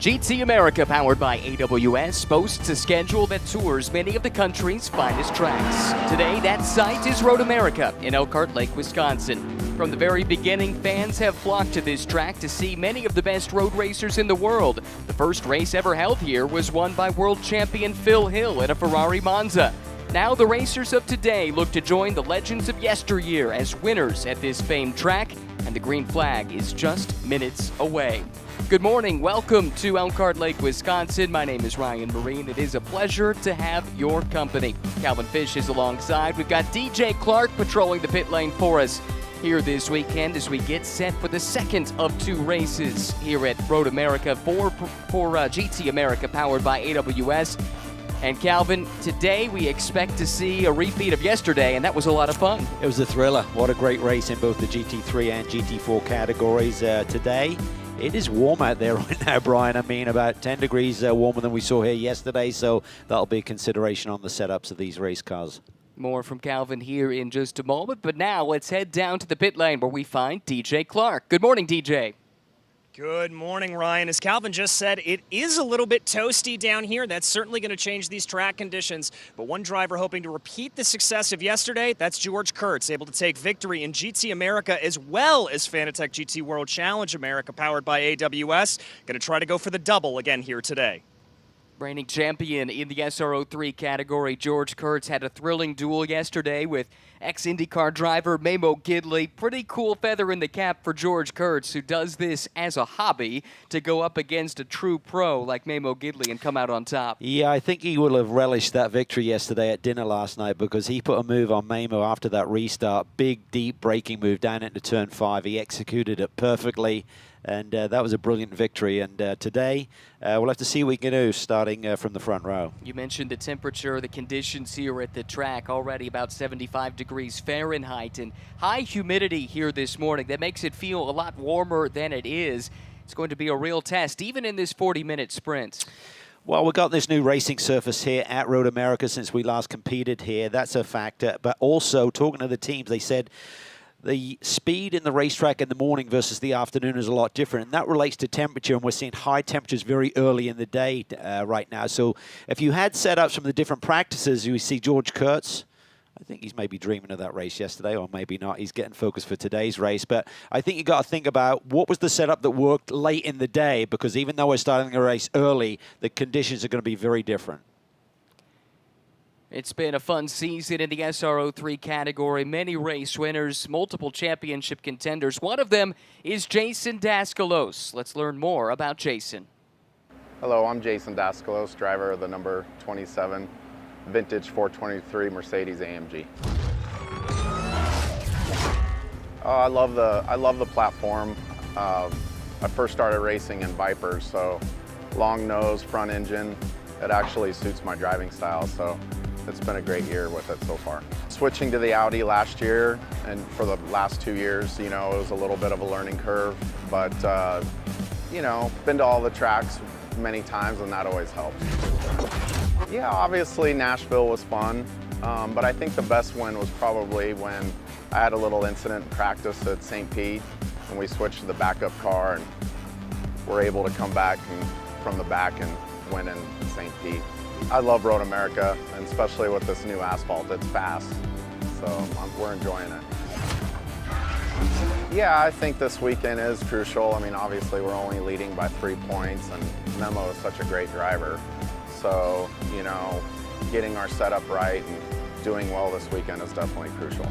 GT America, powered by AWS, boasts a schedule that tours many of the country's finest tracks. Today, that site is Road America in Elkhart Lake, Wisconsin. From the very beginning, fans have flocked to this track to see many of the best road racers in the world. The first race ever held here was won by world champion Phil Hill in a Ferrari Monza. Now the racers of today look to join the legends of yesteryear as winners at this famed track, and the green flag is just minutes away. Good morning. Welcome to Elkhart Lake, Wisconsin. My name is Ryan Marine. It is a pleasure to have your company. Calvin Fish is alongside. We've got DJ Clark patrolling the pit lane for us here this weekend as we get set for the second of two races here at Road America for GT America, powered by AWS. And Calvin, today we expect to see a repeat of yesterday, and that was a lot of fun. It was a thriller. What a great race in both the GT3 and GT4 categories today. It is warm out there right now, Brian. I mean, about 10 degrees warmer than we saw here yesterday, so that'll be a consideration on the setups of these race cars. More from Calvin here in just a moment, but now let's head down to the pit lane where we find DJ Clark. Good morning, DJ. Good morning, Ryan. As Calvin just said, it is a little bit toasty down here. That's certainly going to change these track conditions. But one driver hoping to repeat the success of yesterday, that's George Kurtz, able to take victory in GT America as well as Fanatec GT World Challenge America, powered by AWS. Going to try to go for the double again here today. Reigning champion in the SRO3 category, George Kurtz had a thrilling duel yesterday with ex-IndyCar driver Memo Gidley. Pretty cool feather in the cap for George Kurtz, who does this as a hobby to go up against a true pro like Memo Gidley and come out on top. Yeah, I think he will have relished that victory yesterday at dinner last night because he put a move on Memo after that restart. Big, deep braking move down into turn 5. He executed it perfectly. And that was a brilliant victory. And today, we'll have to see what we can do starting from the front row. You mentioned the temperature, the conditions here at the track, already about 75 degrees Fahrenheit and high humidity here this morning. That makes it feel a lot warmer than it is. It's going to be a real test, even in this 40-minute sprint. Well, we've got this new racing surface here at Road America since we last competed here. That's a factor. But also, talking to the teams, they said the speed in the racetrack in the morning versus the afternoon is a lot different, and that relates to temperature, and we're seeing high temperatures very early in the day right now. So if you had setups from the different practices, you see George Kurtz, I think he's maybe dreaming of that race yesterday, or maybe not. He's getting focused for today's race. But I think you got to think about what was the setup that worked late in the day, because even though we're starting the race early, the conditions are going to be very different. It's been a fun season in the SRO3 category. Many race winners, multiple championship contenders. One of them is Jason Daskalos. Let's learn more about Jason. Hello, I'm Jason Daskalos, driver of the number 27 vintage 423 Mercedes AMG. I love the platform. I first started racing in Vipers, so long nose, front engine. It actually suits my driving style, so it's been a great year with it so far. Switching to the Audi last year, and for the last 2 years, you know, it was a little bit of a learning curve, but, you know, been to all the tracks many times, and that always helps. Yeah, obviously Nashville was fun, but I think the best win was probably when I had a little incident in practice at St. Pete, and we switched to the backup car, and were able to come back from the back and win in St. Pete. I love Road America, and especially with this new asphalt. It's fast, so we're enjoying it. Yeah, I think this weekend is crucial. I mean, obviously we're only leading by 3 points, and Memo is such a great driver. So, you know, getting our setup right and doing well this weekend is definitely crucial.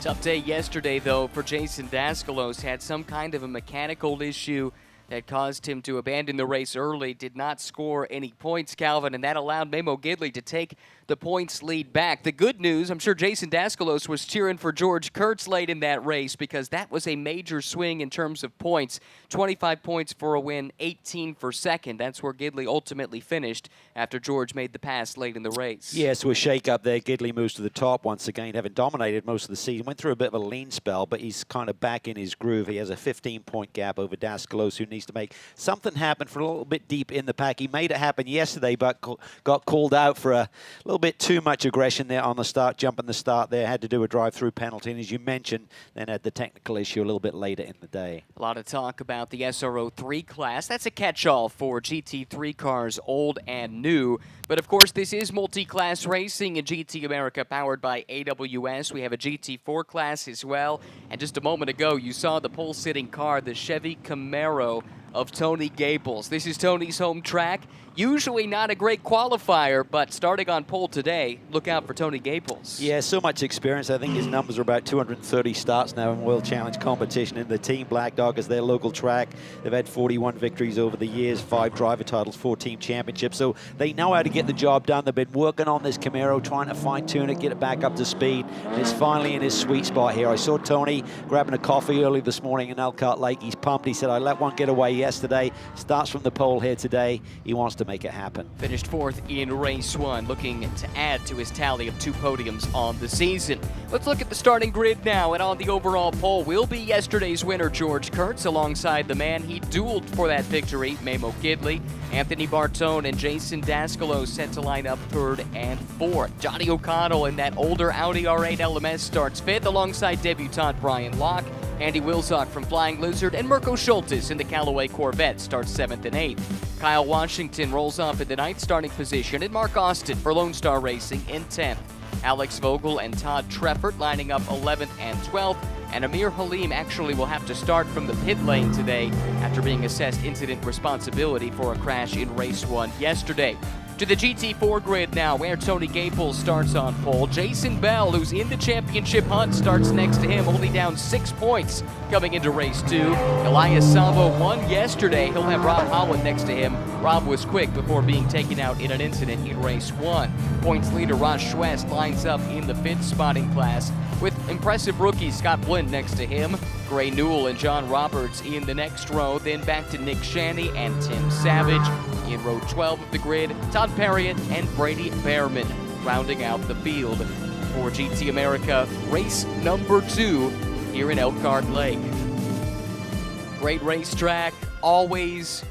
Tough day yesterday, though, for Jason Daskalos. Had some kind of a mechanical issue that caused him to abandon the race early. Did not score any points, Calvin, and that allowed Memo Gidley to take the points lead back. The good news, I'm sure Jason Daskalos was cheering for George Kurtz late in that race because that was a major swing in terms of points. 25 points for a win, 18 for second. That's where Gidley ultimately finished after George made the pass late in the race. Yeah, so a shake-up there. Gidley moves to the top once again, having dominated most of the season. Went through a bit of a lean spell, but he's kind of back in his groove. He has a 15-point gap over Daskalos, who needs to make something happen for a little bit deep in the pack. He made it happen yesterday, but got called out for a little bit too much aggression there on the start, jumping the start there. Had to do a drive-through penalty, and as you mentioned, then had the technical issue a little bit later in the day. A lot of talk about the SRO 3 class. That's a catch-all for GT3 cars, old and new. But of course, this is multi-class racing in GT America, powered by AWS. We have a GT4 class as well. And just a moment ago, you saw the pole-sitting car, the Chevy Camaro of Tony Gables. This is Tony's home track. Usually not a great qualifier, but starting on pole today, look out for Tony Gables. Yeah, so much experience. I think his numbers are about 230 starts now in World Challenge competition. In the Team Black Dog is their local track. They've had 41 victories over the years, 5 driver titles, 4 team championships. So they know how to get the job done. They've been working on this Camaro, trying to fine-tune it, get it back up to speed. And it's finally in his sweet spot here. I saw Tony grabbing a coffee early this morning in Elkhart Lake. He's pumped. He said, I let one get away yesterday. Starts from the pole here today. He wants to make it happen. Finished 4th in race 1, looking to add to his tally of 2 podiums on the season. Let's look at the starting grid now, and on the overall pole will be yesterday's winner, George Kurtz, alongside the man he dueled for that victory, Memo Gidley. Anthony Bartone and Jason Daskalos set to line up 3rd and 4th. Johnny O'Connell in that older Audi R8 LMS starts 5th alongside debutant Brian Locke. Andy Wilczak from Flying Lizard and Mirko Schultes in the Callaway Corvette starts 7th and 8th. Kyle Washington rolls off in the 9th starting position, and Mark Austin for Lone Star Racing in 10th. Alex Vogel and Todd Treffert lining up 11th and 12th, and Amir Halim actually will have to start from the pit lane today after being assessed incident responsibility for a crash in race 1 yesterday. To the GT4 grid now, where Tony Gables starts on pole. Jason Bell, who's in the championship hunt, starts next to him, only down 6 points coming into race 2. Elias Salvo won yesterday. He'll have Rob Holland next to him. Rob was quick before being taken out in an incident in race 1. Points leader Ross Schwest lines up in the 5th spotting class, with impressive rookie Scott Blinn next to him. Gray Newell and John Roberts in the next row, then back to Nick Shanny and Tim Savage. In row 12 of the grid, Todd Perriott and Brady Behrman rounding out the field for GT America race number 2 here in Elkhart Lake. Great racetrack, always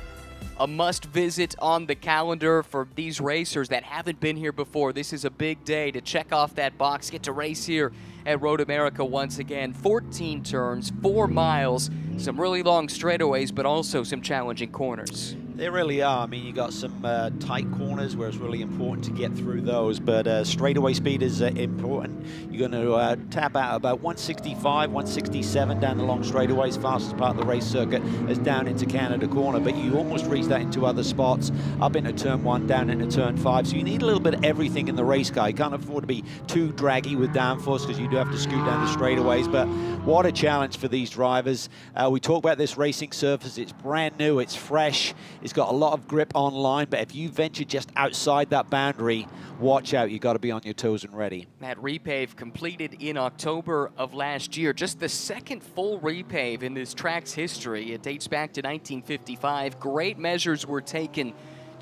a must visit on the calendar for these racers that haven't been here before. This is a big day to check off that box, get to race here at Road America once again. 14 turns, 4 miles, some really long straightaways, but also some challenging corners. They really are. I mean, you got some tight corners where it's really important to get through those, but straightaway speed is important. You're going to tap out about 165, 167 down the long straightaways, fastest part of the race circuit is down into Canada Corner, but you almost reach that into other spots, up into turn 1, down into turn 5. So you need a little bit of everything in the race car. You can't afford to be too draggy with downforce because you do have to scoot down the straightaways, but what a challenge for these drivers. We talk about this racing surface. It's brand new, it's fresh. It's got a lot of grip on line, but if you venture just outside that boundary, watch out. You've got to be on your toes and ready. That repave completed in October of last year. Just the second full repave in this track's history. It dates back to 1955. Great measures were taken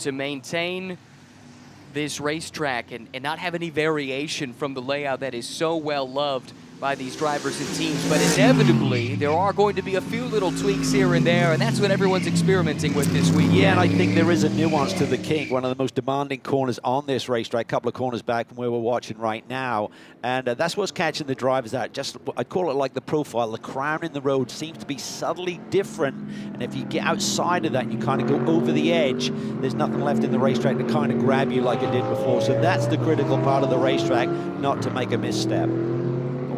to maintain this racetrack and not have any variation from the layout that is so well loved by these drivers and teams, but inevitably there are going to be a few little tweaks here and there, and that's what everyone's experimenting with this weekend. Yeah, and I think there is a nuance to the King, one of the most demanding corners on this racetrack, a couple of corners back from where we're watching right now, and that's what's catching the drivers out. Just, I call it like the profile, the crown in the road seems to be subtly different, and if you get outside of that and you kind of go over the edge, there's nothing left in the racetrack to kind of grab you like it did before. So that's the critical part of the racetrack, not to make a misstep.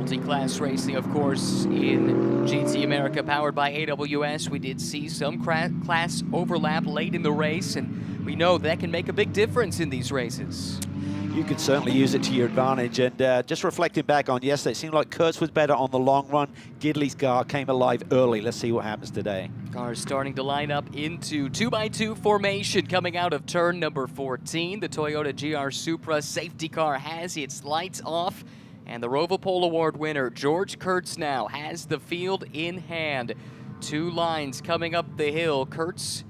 Multi-class racing, of course, in GT America, powered by AWS. We did see some class overlap late in the race, and we know that can make a big difference in these races. You could certainly use it to your advantage. And just reflecting back on yesterday, it seemed like Kurtz was better on the long run. Gidley's car came alive early. Let's see what happens today. Cars starting to line up into 2x2 formation coming out of turn number 14. The Toyota GR Supra safety car has its lights off. And the Rovapol Award winner, George Kurtz, now has the field in hand. 2 lines coming up the hill. Kurtz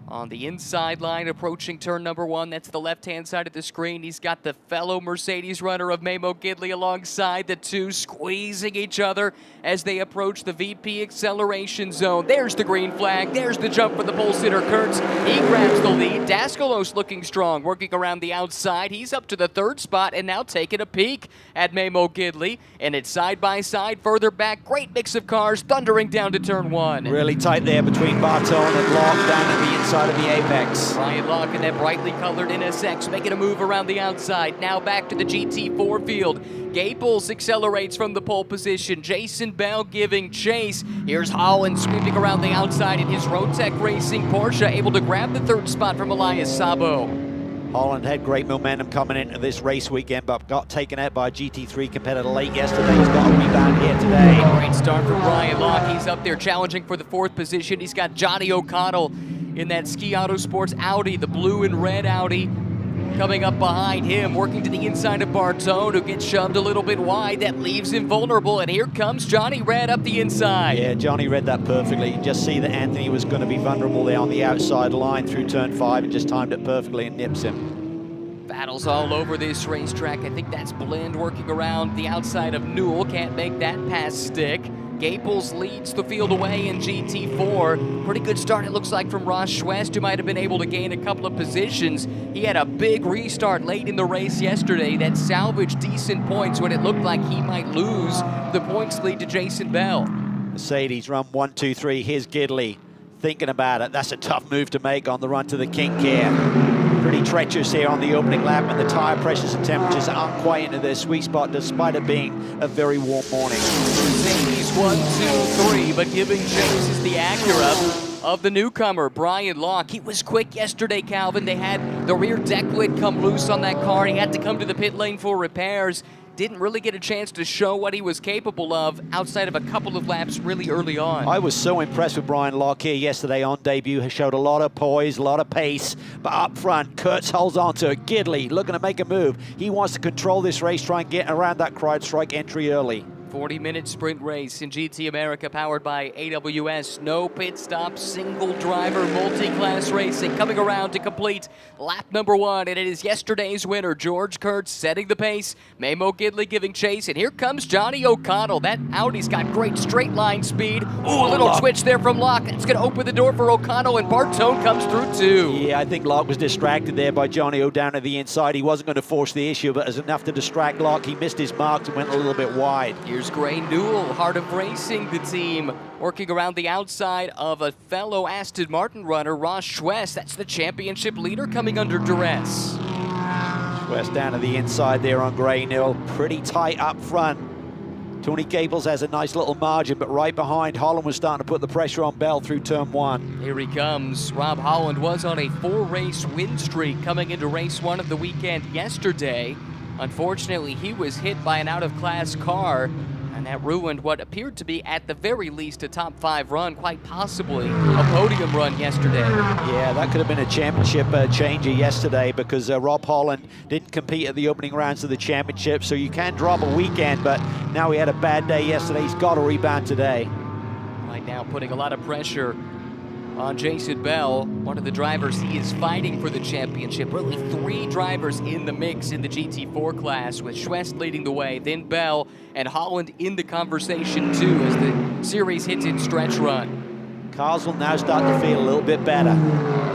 on the inside line approaching turn number 1. That's the left-hand side of the screen. He's got the fellow Mercedes runner of Memo Gidley alongside, the two squeezing each other as they approach the VP acceleration zone. There's the green flag. There's the jump for the pole sitter, Kurtz. He grabs the lead. Daskalos looking strong, working around the outside. He's up to the 3rd spot and now taking a peek at Memo Gidley. And it's side by side further back. Great mix of cars thundering down to turn 1. Really tight there between Bartone and Locke down at the inside of the apex. Ryan Locke in that brightly colored NSX making a move around the outside. Now back to the GT4 field. Gaples accelerates from the pole position. Jason Bell giving chase. Here's Holland sweeping around the outside in his Rotec Racing Porsche, able to grab the 3rd spot from Elias Sabo. Holland had great momentum coming into this race weekend, but got taken out by a GT3 competitor late yesterday. He's got a rebound here today. Great start from Ryan Locke. He's up there challenging for the 4th position. He's got Johnny O'Connell in that Ski Autosports Audi, the blue and red Audi. Coming up behind him, working to the inside of Bartone, who gets shoved a little bit wide. That leaves him vulnerable, and here comes Johnny Red up the inside. Yeah, Johnny read that perfectly. You just see that Anthony was going to be vulnerable there on the outside line through turn 5 and just timed it perfectly and nips him. Battles all over this racetrack. I think that's Blind working around the outside of Newell. Can't make that pass stick. Gaples leads the field away in GT4. Pretty good start, it looks like, from Ross Schwest, who might have been able to gain a couple of positions. He had a big restart late in the race yesterday that salvaged decent points when it looked like he might lose the points lead to Jason Bell. Mercedes run 1, 2, 3. Here's Gidley thinking about it. That's a tough move to make on the run to the kink here. Pretty treacherous here on the opening lap, and the tire pressures and temperatures aren't quite into their sweet spot despite it being a very warm morning. Mercedes 1, 2, 3, but giving chase is the Acura of the newcomer, Brian Locke. He was quick yesterday, Calvin. They had the rear deck lid come loose on that car. He had to come to the pit lane for repairs. Didn't really get a chance to show what he was capable of outside of a couple of laps really early on. I was so impressed with Brian Locke here yesterday on debut. He showed a lot of poise, a lot of pace, but up front, Kurtz holds on to it. Gidley looking to make a move. He wants to control this race, try and get around that crowd strike entry early. 40-minute sprint race in GT America powered by AWS. No pit stop, single driver, multi-class racing coming around to complete lap number 1. And it is yesterday's winner, George Kurtz, setting the pace. Memo Gidley giving chase. And here comes Johnny O'Connell. That Audi's got great straight line speed. Ooh, a little twitch there from Locke. It's going to open the door for O'Connell, and Bartone comes through too. Yeah, I think Locke was distracted there by Johnny O down at the inside. He wasn't going to force the issue, but it was enough to distract Locke. He missed his marks and went a little bit wide. Here's Gray Newell, Heart of Racing, the team, working around the outside of a fellow Aston Martin runner, Ross Schwest. That's the championship leader coming under duress. Schwest down to the inside there on Gray Newell. Pretty tight up front. Tony Gaples has a nice little margin, but right behind, Holland was starting to put the pressure on Bell through turn 1. Here he comes. Rob Holland was on a 4-race win streak coming into race 1 of the weekend yesterday. Unfortunately, he was hit by an out-of-class car, and that ruined what appeared to be, at the very least, a top 5 run, quite possibly a podium run yesterday. Yeah, that could have been a championship changer yesterday, because Rob Holland didn't compete at the opening rounds of the championship, so you can drop a weekend, but now he had a bad day yesterday. He's got to rebound today. Right now, putting a lot of pressure on Jason Bell, one of the drivers he is fighting for the championship. Really 3 drivers in the mix in the GT4 class, with Schwest leading the way, then Bell and Holland in the conversation too as the series hits its stretch run. Cars will now start to feel a little bit better.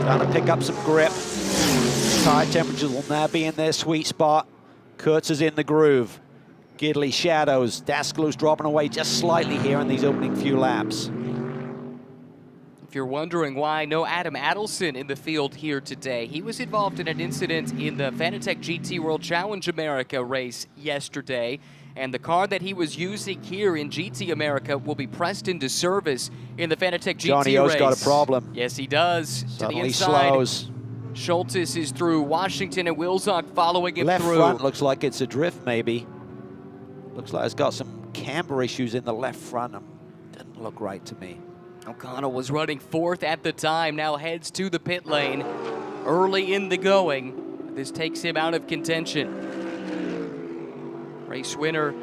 Starting to pick up some grip. Tire temperatures will now be in their sweet spot. Kurtz is in the groove. Gidley shadows. Daskalos dropping away just slightly here in these opening few laps. If you're wondering why no Adam Adelson in the field here today, he was involved in an incident in the Fanatec GT World Challenge America race yesterday, and the car that he was using here in GT America will be pressed into service in the Fanatec GT Johnny O's race. got a problem. Yes, he does. Suddenly to the inside. slows. Schultes is through. Washington and Wilczek following him Left through. front looks like it's a drift, maybe. Looks like it's got some camber issues in the left front. Doesn't look right to me. O'Connell was running 4th at the time, now heads to the pit lane early in the going. This takes him out of contention. Race winner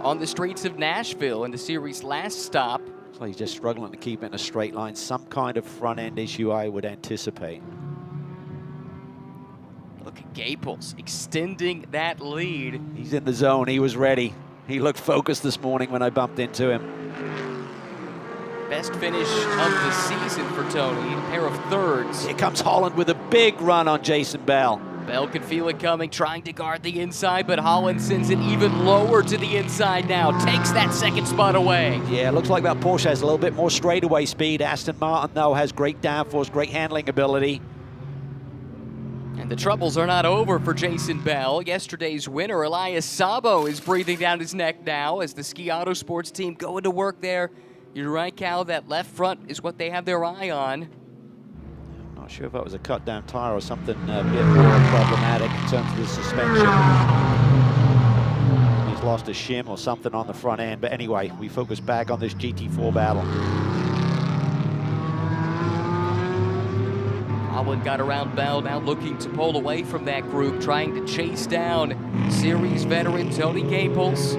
on the streets of Nashville in the series' last stop. So he's just struggling to keep it in a straight line. Some kind of front end issue, I would anticipate. Look at Gaples extending that lead. He's in the zone. He was ready. He looked focused this morning when I bumped into him. Best finish of the season for Tony, a pair of thirds. Here comes Holland with a big run on Jason Bell. Bell can feel it coming, trying to guard the inside, but Holland sends it even lower to the inside now. Takes that second spot away. Yeah, looks like that Porsche has a little bit more straightaway speed. Aston Martin, though, has great downforce, great handling ability. And the troubles are not over for Jason Bell. Yesterday's winner, Elias Sabo, is breathing down his neck now as the Ski Autosports team going to work there. You're right, Cal, that left front is what they have their eye on. I'm not sure if that was a cut down tire or something a bit more problematic in terms of the suspension. He's lost a shim or something on the front end. But anyway, we focus back on this GT4 battle. Holland got around Bell, now looking to pull away from that group, trying to chase down series veteran Tony Gaples.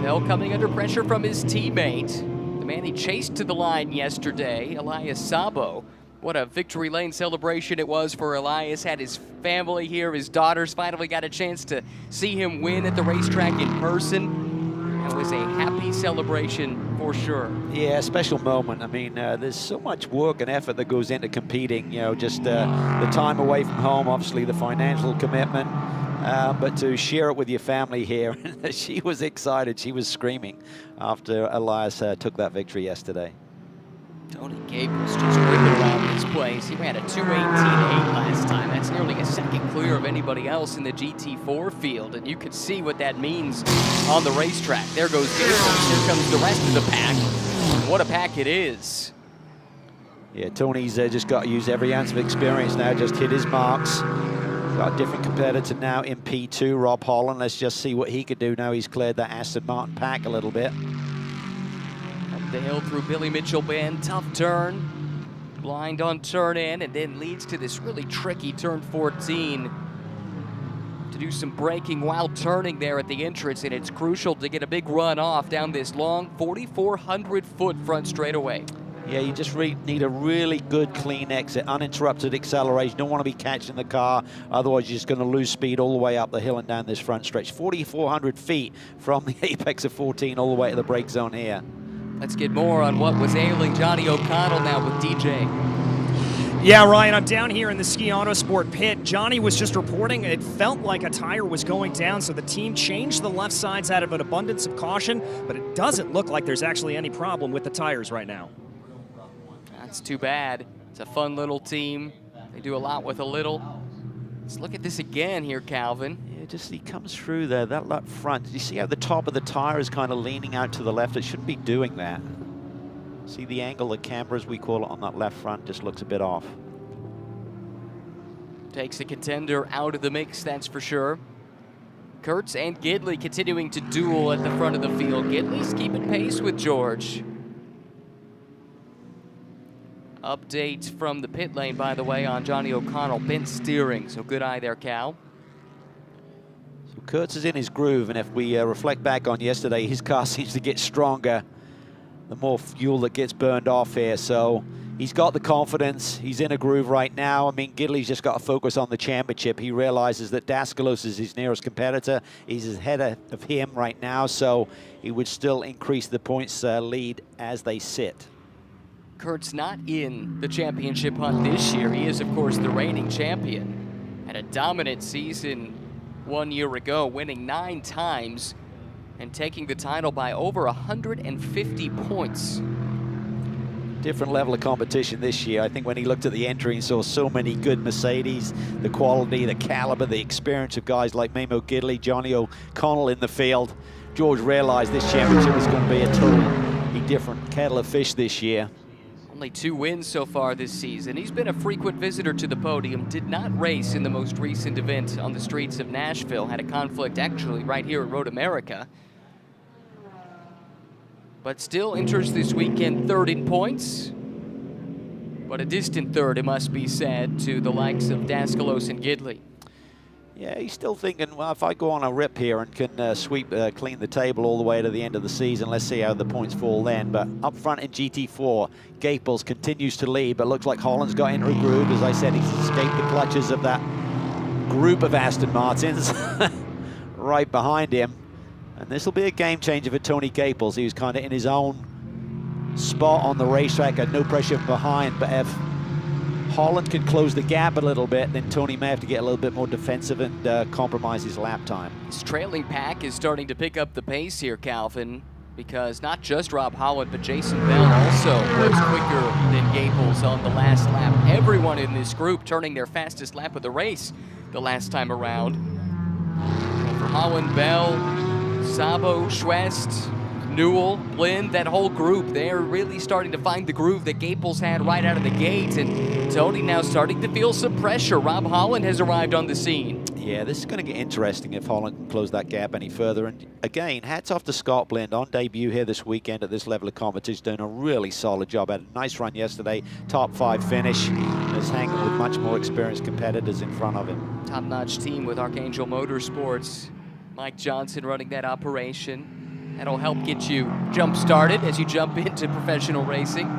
Bell coming under pressure from his teammate, the man he chased to the line yesterday, Elias Sabo. What a victory lane celebration it was for Elias. Had his family here, his daughters finally got a chance to see him win at the racetrack in person. It was a happy celebration for sure. Yeah, special moment. I mean, there's so much work and effort that goes into competing. You know, just the time away from home, obviously the financial commitment, but to share it with your family here. She was excited. She was screaming after Elias took that victory yesterday. Tony Gaples just ripping around this place. He ran a 2:18.8 last time. That's nearly a second clear of anybody else in the GT4 field, and you could see what that means on the racetrack. There goes Gaples. Here comes the rest of the pack. What a pack it is. Yeah, Tony's just got to use every ounce of experience now, just hit his marks. Got a different competitor now in P2, Rob Holland. Let's just see what he could do now he's cleared that Aston Martin pack a little bit. Up the hill through Billy Mitchell Bend, tough turn. Blind on turn in, and then leads to this really tricky turn 14. To do some braking while turning there at the entrance, and it's crucial to get a big run off down this long 4,400-foot front straightaway. Yeah, you just need a really good, clean exit, uninterrupted acceleration. Don't want to be catching the car, otherwise you're just going to lose speed all the way up the hill and down this front stretch. 4,400 feet from the apex of 14 all the way to the brake zone here. Let's get more on what was ailing Johnny O'Connell now with DJ. Yeah, Ryan, I'm down here in the Ski Autosport pit. Johnny was just reporting it felt like a tire was going down, so the team changed the left sides out of an abundance of caution, but it doesn't look like there's actually any problem with the tires right now. That's too bad. It's a fun little team. They do a lot with a little. Let's look at this again here, Calvin. Yeah, just he comes through there, that left front. You see how the top of the tire is kind of leaning out to the left? It shouldn't be doing that. See the angle, the camber as we call it, on that left front just looks a bit off. Takes a contender out of the mix, that's for sure. Kurtz and Gidley continuing to duel at the front of the field. Gidley's keeping pace with George. Update from the pit lane, by the way, on Johnny O'Connell. Bent steering, so good eye there, Cal. So Kurtz is in his groove, and if we reflect back on yesterday, his car seems to get stronger the more fuel that gets burned off here. So he's got the confidence. He's in a groove right now. I mean, Gidley's just got to focus on the championship. He realizes that Daskalos is his nearest competitor. He's ahead of him right now, so he would still increase the points lead as they sit. Kurt's not in the championship hunt this year. He is, of course, the reigning champion. Had a dominant season 1 year ago, winning 9 times and taking the title by over 150 points. Different level of competition this year. I think when he looked at the entry and saw so many good Mercedes, the quality, the caliber, the experience of guys like Memo Gidley, Johnny O'Connell in the field, George realized this championship was going to be a totally different kettle of fish this year. Only 2 wins so far this season. He's been a frequent visitor to the podium. Did not race in the most recent event on the streets of Nashville. Had a conflict actually right here at Road America. But still enters this weekend third in points. But a distant third, it must be said, to the likes of Daskalos and Gidley. Yeah, he's still thinking, well, if I go on a rip here and can clean the table all the way to the end of the season, let's see how the points fall then. But up front in GT4, Gaples continues to lead, but looks like Holland's got into a groove. As I said, he's escaped the clutches of that group of Aston Martins right behind him. And this will be a game changer for Tony Gaples. He was kind of in his own spot on the racetrack, had no pressure from behind, but if Holland can close the gap a little bit, then Tony may have to get a little bit more defensive and compromise his lap time. His trailing pack is starting to pick up the pace here, Calvin, because not just Rob Holland, but Jason Bell also was quicker than Gaples on the last lap. Everyone in this group turning their fastest lap of the race the last time around. And for Holland, Bell, Sabo, Schwest, Newell, Blind, that whole group, they're really starting to find the groove that Gaples had right out of the gate, and Tony now starting to feel some pressure. Rob Holland has arrived on the scene. Yeah, this is going to get interesting if Holland can close that gap any further. And again, hats off to Scott Blind on debut here this weekend at this level of competition, doing a really solid job. Had a nice run yesterday, top 5 finish. Is hanging with much more experienced competitors in front of him. Top-notch team with Archangel Motorsports. Mike Johnson running that operation. That'll help get you jump-started as you jump into professional racing.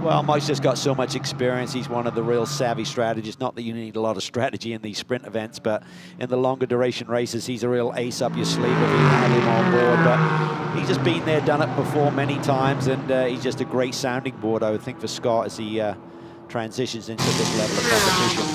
Well, Mike's just got so much experience. He's one of the real savvy strategists. Not that you need a lot of strategy in these sprint events, but in the longer duration races, he's a real ace up your sleeve if you have him on board. But he's just been there, done it before many times, and he's just a great sounding board, I would think, for Scott as he transitions into this level of competition.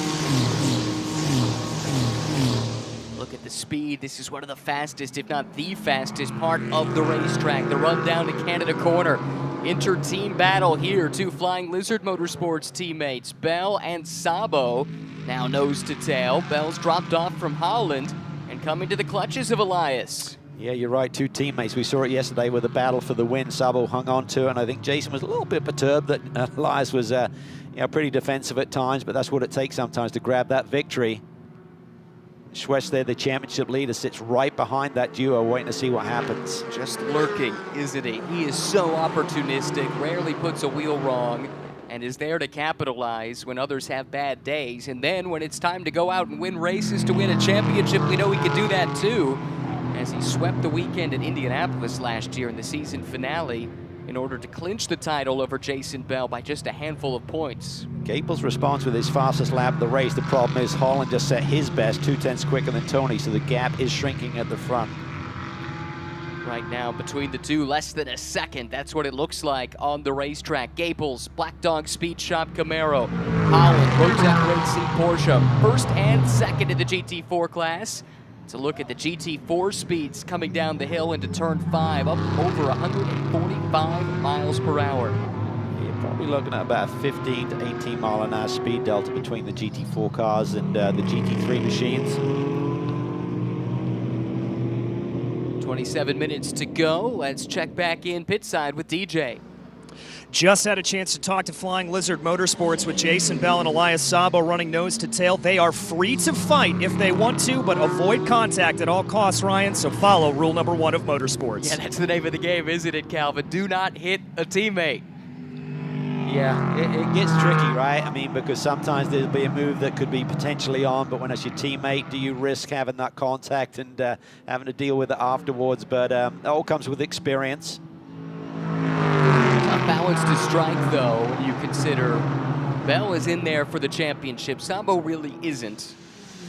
Look at the speed. This is one of the fastest, if not the fastest, part of the racetrack. The run down to Canada Corner. Inter-team battle here. 2 Flying Lizard Motorsports teammates, Bell and Sabo, now nose to tail. Bell's dropped off from Holland and coming to the clutches of Elias. Yeah, you're right. 2 teammates. We saw it yesterday with a battle for the win. Sabo hung on to it, and I think Jason was a little bit perturbed that Elias was pretty defensive at times, but that's what it takes sometimes to grab that victory. Schwest there, the championship leader, sits right behind that duo, waiting to see what happens. Just lurking, isn't he? He is so opportunistic, rarely puts a wheel wrong, and is there to capitalize when others have bad days. And then when it's time to go out and win races to win a championship, we know he could do that too, as he swept the weekend at Indianapolis last year in the season finale in order to clinch the title over Jason Bell by just a handful of points. Gaples responds with his fastest lap of the race. The problem is Holland just set his best, 2/10 quicker than Tony, so the gap is shrinking at the front. Right now, between the two, less than a second. That's what it looks like on the racetrack. Gaples, Black Dog Speed Shop Camaro, Holland, Rotec Racing Porsche, first and second in the GT4 class. To look at the GT4 speeds coming down the hill into turn 5, up over 145 miles per hour. You're probably looking at about a 15 to 18 mile an hour speed delta between the GT4 cars and the GT3 machines. 27 minutes to go. Let's check back in pit side with DJ. Just had a chance to talk to Flying Lizard Motorsports with Jason Bell and Elias Sabo running nose to tail. They are free to fight if they want to, but avoid contact at all costs, Ryan, so follow rule number 1 of motorsports. Yeah, that's the name of the game, isn't it, Calvin? Do not hit a teammate. Yeah, it gets tricky, right? I mean, because sometimes there'll be a move that could be potentially on, but when it's your teammate, do you risk having that contact and having to deal with it afterwards? But it all comes with experience. Tough balance to strike, though, when you consider Bell is in there for the championship. Sabo really isn't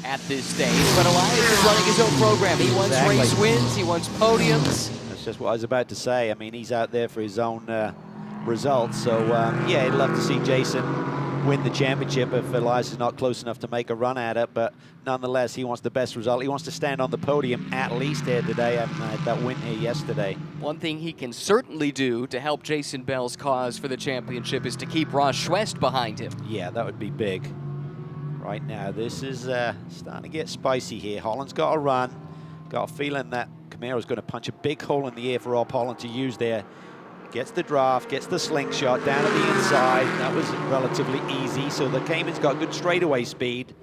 at this stage, but Elias is running his own program. He wants race wins, he wants podiums. That's just what I was about to say. I mean, he's out there for his own results. So, yeah, I'd love to see Jason win the championship if Elias is not close enough to make a run at it. But nonetheless, he wants the best result. He wants to stand on the podium at least here today. I had that win here yesterday. One thing he can certainly do to help Jason Bell's cause for the championship is to keep Ross Schwest behind him. Yeah, that would be big. Right now, this is starting to get spicy here. Holland's got a run. Got a feeling that Camaro's going to punch a big hole in the air for Rob Holland to use there Gets the draft, gets the slingshot down at the inside. That was relatively easy. So the Cayman's got good straightaway speed.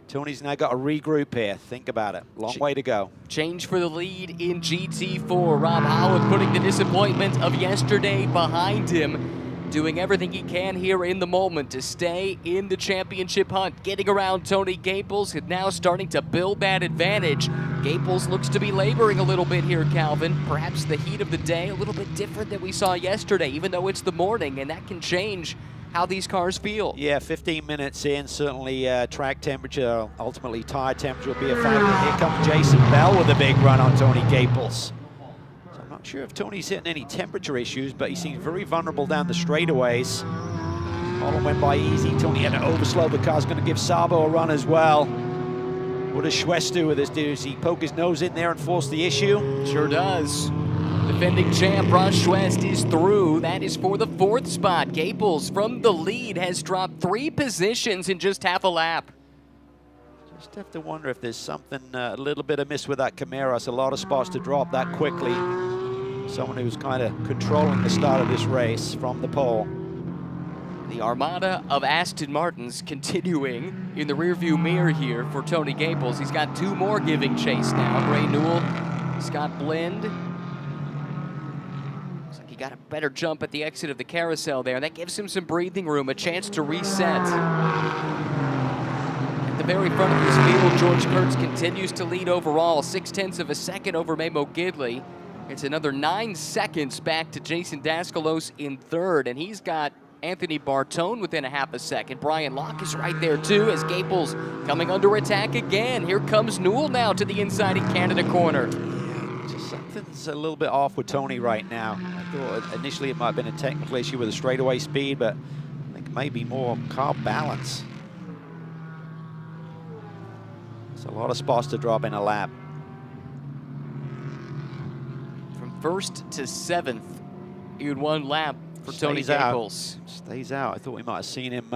Tony's now got to regroup here. Think about it. Long way to go. Change for the lead in GT4. Rob Howard putting the disappointment of yesterday behind him. Doing everything he can here in the moment to stay in the championship hunt. Getting around Tony Gaples and now starting to build that advantage. Gaples looks to be laboring a little bit here, Calvin. Perhaps the heat of the day a little bit different than we saw yesterday, even though it's the morning, and that can change how these cars feel. Yeah, 15 minutes in, certainly track temperature, ultimately tire temperature will be a factor. Here comes Jason Bell with a big run on Tony Gaples. So I'm not sure if Tony's hitting any temperature issues, but he seems very vulnerable down the straightaways. Holland went by easy. Tony had to overslow. The car's going to give Sabo a run as well. What does Schwest do with this? Does he poke his nose in there and force the issue? Sure does. Defending champ Ross Schwest is through. That is for the 4th spot. Gaples from the lead has dropped 3 positions in just half a lap. Just have to wonder if there's something a little bit amiss with that Camaro. It's a lot of spots to drop that quickly. Someone who's kind of controlling the start of this race from the pole. The armada of Aston Martins continuing in the rearview mirror here for Tony Gaples. He's got 2 more giving chase now. Gray Newell, Scott Blend. Looks like he got a better jump at the exit of the carousel there. That gives him some breathing room, a chance to reset. At the very front of this field, George Kurtz continues to lead overall, 0.6 of a second over Memo Gidley. It's another 9 seconds back to Jason Daskalos in 3rd, and he's got Anthony Bartone within a half a second. Brian Locke is right there too as Gaples coming under attack again. Here comes Newell now to the inside in Canada corner. Just something's a little bit off with Tony right now. I thought initially it might have been a technical issue with the straightaway speed, but I think maybe more car balance. It's a lot of spots to drop in a lap. From 1st to 7th in 1 lap for Tony Gaples. Stays out. I thought we might have seen him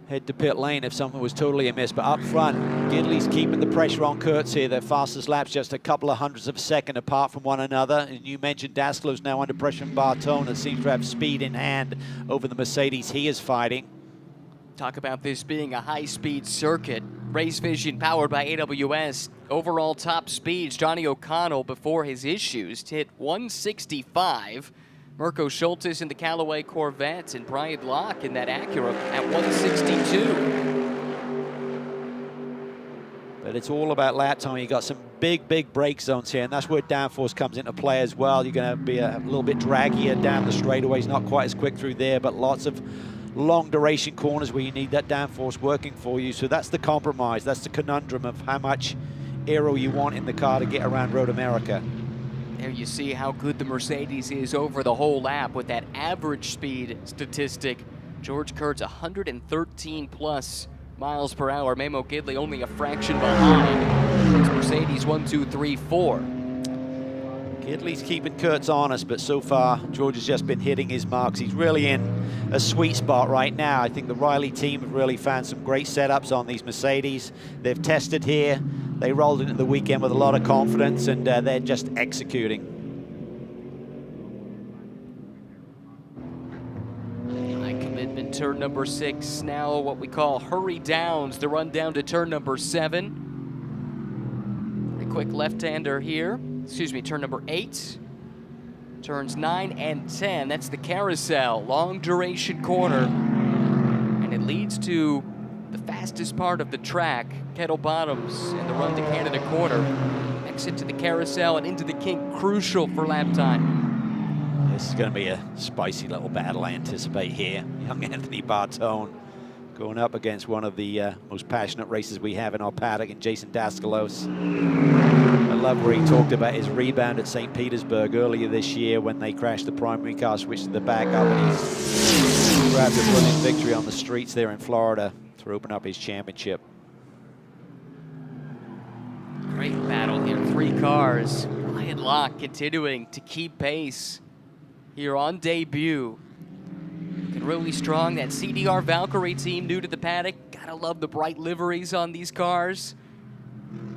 head to pit lane if something was totally amiss. But up front, Gidley's keeping the pressure on Kurtz here. Their fastest laps just a couple of hundredths of a second apart from one another. And you mentioned Daskalos now under pressure from Bartone that seems to have speed in hand over the Mercedes he is fighting. Talk about this being a high-speed circuit. Race Vision powered by AWS. Overall top speeds, Johnny O'Connell before his issues hit 165. Mirko Schultes in the Callaway Corvette and Brian Locke in that Acura at 162. But it's all about lap time. You got some big brake zones here, and that's where downforce comes into play as well. You're going to be a little bit draggier down the straightaways, not quite as quick through there, but lots of long duration corners where you need that downforce working for you. So that's the compromise. That's the conundrum of how much aero you want in the car to get around Road America. There you see how good the Mercedes is over the whole lap with that average speed statistic. George Kurtz 113 plus miles per hour. Memo Gidley only a fraction behind. It's Mercedes 1, 2, 3, 4. Gidley's keeping Kurtz honest, but so far George has just been hitting his marks. He's really in a sweet spot right now. I think the Riley team have really found some great setups on these Mercedes. They've tested here. They rolled into the weekend with a lot of confidence, and they're just executing. High commitment turn number 6. Now what we call hurry downs. The run down to turn number 7. A quick left-hander here. Excuse me, turn number 8. Turns 9 and 10. That's the carousel. Long duration corner. And it leads to the fastest part of the track, Kettle Bottoms, and the run to Canada corner. Exit to the carousel and into the kink, crucial for lap time. This is going to be a spicy little battle, I anticipate here. Young Anthony Bartone going up against one of the most passionate racers we have in our paddock, and Jason Daskalos. I love where he talked about his rebound at St. Petersburg earlier this year when they crashed the primary car, switched to the backup, and he grabbed a brilliant victory on the streets there in Florida to open up his championship. Great battle here, 3 cars. Brian Locke continuing to keep pace here on debut. Looking really strong. That CDR Valkyrie team new to the paddock. Gotta love the bright liveries on these cars.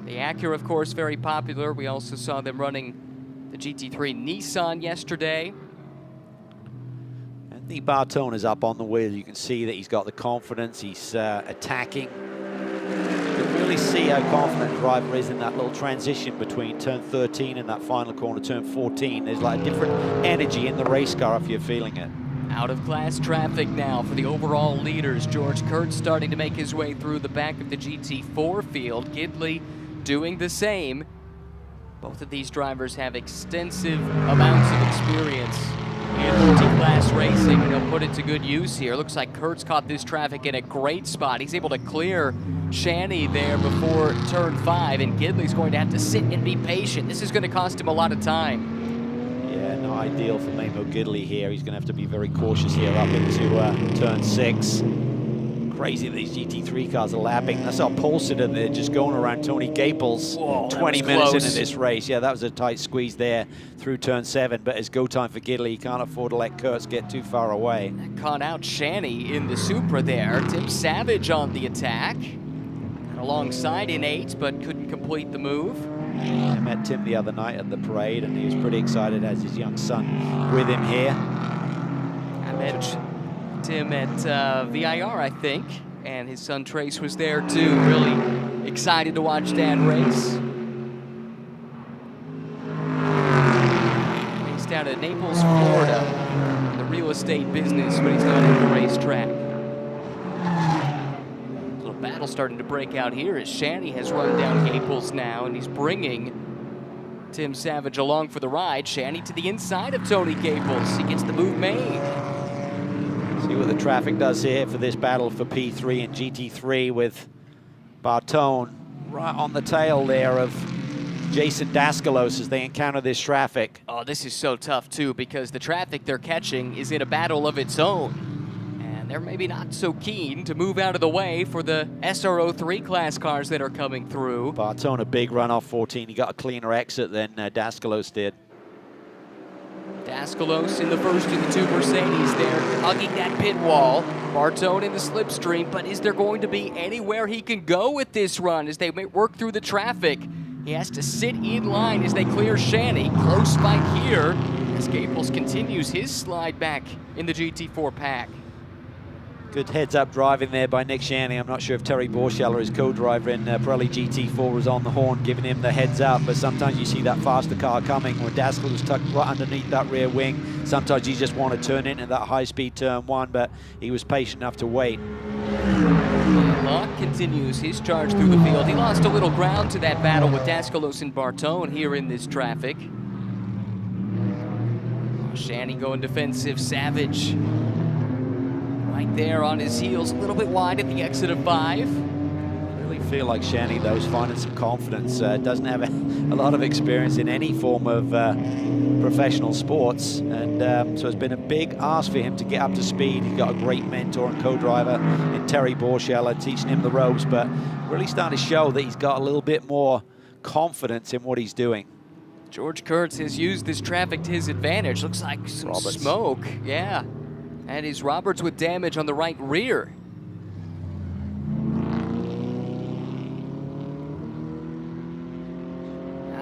The Acura, of course, very popular. We also saw them running the GT3 Nissan yesterday. And the Bartone is up on the wheel. You can see that he's got the confidence. He's attacking. You can really see how confident the driver is in that little transition between turn 13 and that final corner, turn 14. There's like a different energy in the race car if you're feeling it. Out of class traffic now for the overall leaders. George Kurtz starting to make his way through the back of the GT4 field. Gidley doing the same. Both of these drivers have extensive amounts of experience in multi-class racing, and they'll put it to good use here. Looks like Kurtz caught this traffic in a great spot. He's able to clear Shanny there before turn 5, and Gidley's going to have to sit and be patient. This is going to cost him a lot of time. Yeah, not ideal for Mamo Gidley here. He's going to have to be very cautious here up into turn 6. Crazy that these GT3 cars are lapping. That's our pole sitter there, just going around Tony Gaples. Whoa, 20 minutes close. into this race. Yeah, that was a tight squeeze there through turn 7, but it's go time for Gidley. He can't afford to let Kurtz get too far away. That caught out Shanny in the Supra there. Tim Savage on the attack. Got alongside in 8, but couldn't complete the move. I met Tim the other night at the parade, and he was pretty excited as his young son with him here. I met Tim at VIR, I think, and his son Trace was there too. Really excited to watch Dad race. Based out of Naples, Florida, the real estate business, but he's not in the racetrack. Little battle starting to break out here as Shanny has run down Gaples now, and he's bringing Tim Savage along for the ride. Shanny to the inside of Tony Gaples. He gets the move made. See what the traffic does here for this battle for P3 and GT3 with Bartone right on the tail there of Jason Daskalos as they encounter this traffic. Oh, this is so tough too, because the traffic they're catching is in a battle of its own. And they're maybe not so keen to move out of the way for the SRO 3 class cars that are coming through. Bartone a big run off 14. He got a cleaner exit than Daskalos did. Daskalos in the first of the 2 Mercedes there, hugging that pit wall. Bartone in the slipstream, but is there going to be anywhere he can go with this run as they work through the traffic? He has to sit in line as they clear Shanny. Close fight here as Gaples continues his slide back in the GT4 pack. Good heads-up driving there by Nick Shanny. I'm not sure if Terry Borscheller, his co-driver in Pirelli GT4, was on the horn giving him the heads-up, but sometimes you see that faster car coming when Daskal was tucked right underneath that rear wing. Sometimes you just want to turn into that high-speed turn 1, but he was patient enough to wait. Locke continues his charge through the field. He lost a little ground to that battle with Daskalos and Bartone here in this traffic. Shanny going defensive. Savage right there on his heels, a little bit wide at the exit of 5. I really feel like Shanny, though, is finding some confidence. Doesn't have a lot of experience in any form of professional sports, and so it's been a big ask for him to get up to speed. He's got a great mentor and co-driver in Terry Borscheller teaching him the ropes, but really starting to show that he's got a little bit more confidence in what he's doing. George Kurtz has used this traffic to his advantage. Looks like some smoke, yeah. And is Roberts with damage on the right rear.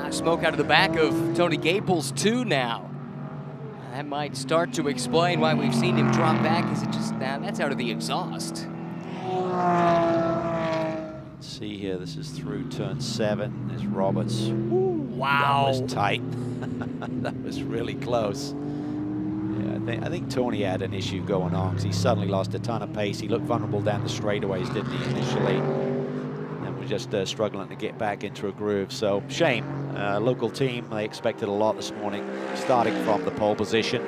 Smoke out of the back of Tony Gaples too now. That might start to explain why we've seen him drop back. Is it just, that's out of the exhaust. Let's see here, this is through turn 7. There's Roberts. Wow. That was tight. That was really close. I think Tony had an issue going on because he suddenly lost a ton of pace. He looked vulnerable down the straightaways, didn't he, initially? And was just struggling to get back into a groove. So, shame. Local team, they expected a lot this morning, starting from the pole position.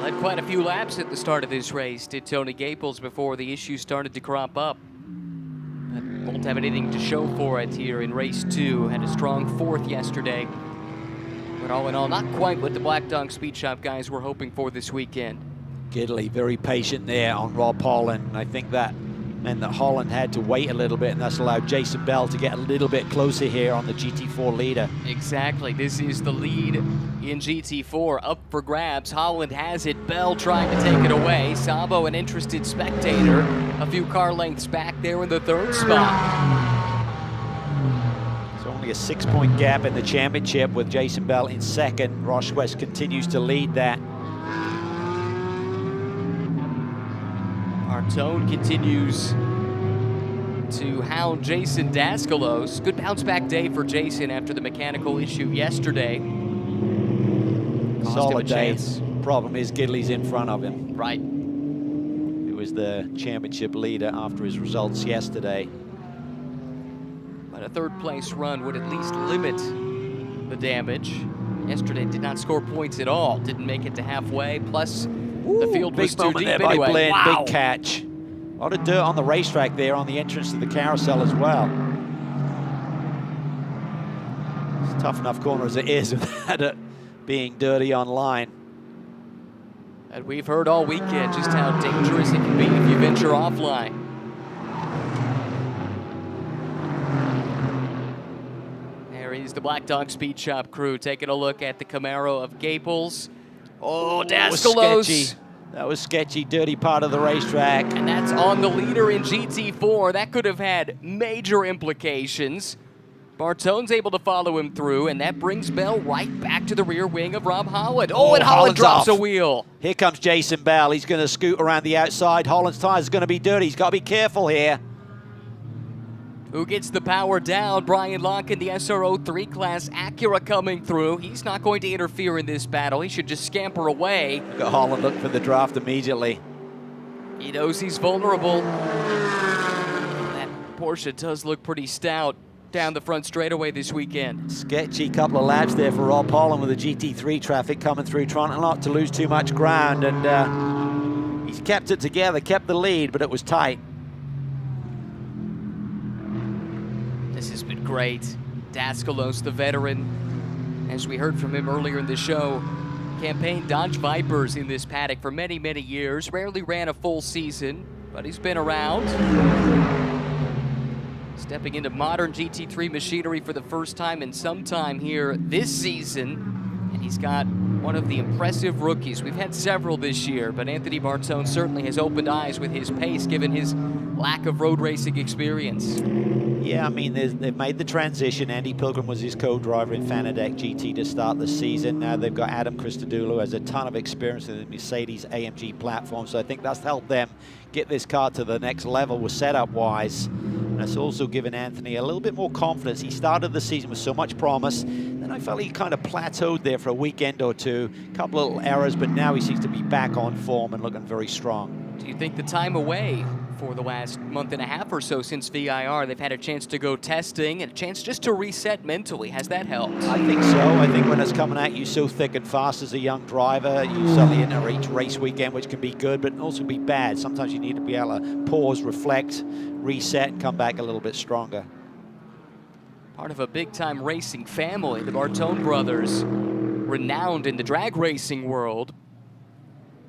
Led quite a few laps at the start of this race, did Tony Gaples, before the issues started to crop up. But won't have anything to show for it here in race 2. Had a strong 4th yesterday. But all in all, not quite what the Black Dog Speed Shop guys were hoping for this weekend. Gidley very patient there on Rob Holland. I think that meant that Holland had to wait a little bit, and that's allowed Jason Bell to get a little bit closer here on the GT4 leader. Exactly. This is the lead in GT4 up for grabs. Holland has it. Bell trying to take it away. Sabo, an interested spectator, a few car lengths back there in the 3rd spot. It's only Only a 6-point gap in the championship with Jason Bell in second. Roche West continues to lead that. Bartone continues to hound Jason Daskalos. Good bounce back day for Jason after the mechanical issue yesterday. Solid day. Problem is Gidley's in front of him. Right. He was the championship leader after his results yesterday. But a third place run would at least limit the damage. Yesterday did not score points at all. Didn't make it to halfway. Plus, the field was too deep there anyway. by Blinn. Wow. Big catch. A lot of dirt on the racetrack there on the entrance to the carousel as well. It's a tough enough corner as it is without it being dirty on line. And we've heard all weekend just how dangerous it can be if you venture offline. There is the Black Dog Speed Shop crew taking a look at the Camaro of Gaples. Oh, Daskalos. That was sketchy, dirty part of the racetrack. And that's on the leader in GT4. That could have had major implications. Bartone's able to follow him through, and that brings Bell right back to the rear wing of Rob Holland. Oh, and Holland drops a wheel. Here comes Jason Bell. He's going to scoot around the outside. Holland's tires are going to be dirty. He's got to be careful here. Who gets the power down? Brian Locke in the SRO 3 class Acura coming through. He's not going to interfere in this battle. He should just scamper away. Got Holland looking for the draft immediately. He knows he's vulnerable. That Porsche does look pretty stout down the front straightaway this weekend. Sketchy couple of laps there for Rob Holland with the GT3 traffic coming through, trying not to lose too much ground, and he's kept it together, kept the lead, but it was tight. This has been great. Daskalos, the veteran, as we heard from him earlier in the show, campaigned Dodge Vipers in this paddock for many, many years. Rarely ran a full season, but he's been around. Stepping into modern GT3 machinery for the first time in some time here this season. And he's got one of the impressive rookies. We've had several this year, but Anthony Bartone certainly has opened eyes with his pace given his lack of road racing experience. Yeah, I mean, they've made the transition. Andy Pilgrim was his co-driver in Fanatec GT to start the season. Now they've got Adam Christodoulou, who has a ton of experience in the Mercedes AMG platform, so I think that's helped them get this car to the next level with setup-wise. And it's also given Anthony a little bit more confidence. He started the season with so much promise. Then I felt he kind of plateaued there for a weekend or two. A couple of little errors, but now he seems to be back on form and looking very strong. Do you think the time away for the last month and a half or so since VIR, they've had a chance to go testing and a chance just to reset mentally? Has that helped? I think so. I think when it's coming at you so thick and fast as a young driver, you suddenly enter each race weekend, which can be good, but also be bad. Sometimes you need to be able to pause, reflect, reset, and come back a little bit stronger. Part of a big-time racing family, the Bartone brothers, renowned in the drag racing world.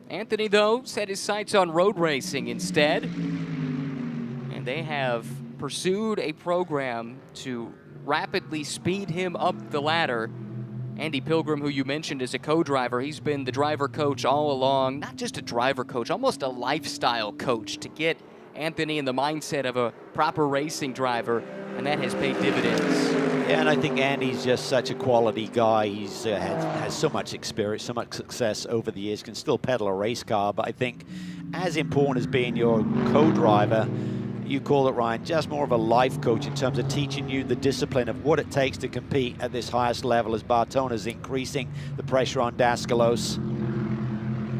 Anthony, though, set his sights on road racing instead, and they have pursued a program to rapidly speed him up the ladder. Andy Pilgrim, who you mentioned as a co-driver, he's been the driver coach all along, not just a driver coach, almost a lifestyle coach to get Anthony in the mindset of a proper racing driver, and that has paid dividends. Yeah, and I think Andy's just such a quality guy. He's has so much experience, so much success over the years, can still pedal a race car, but I think as important as being your co-driver, you call it, Ryan, just more of a life coach in terms of teaching you the discipline of what it takes to compete at this highest level as Bartone is increasing the pressure on Daskalos.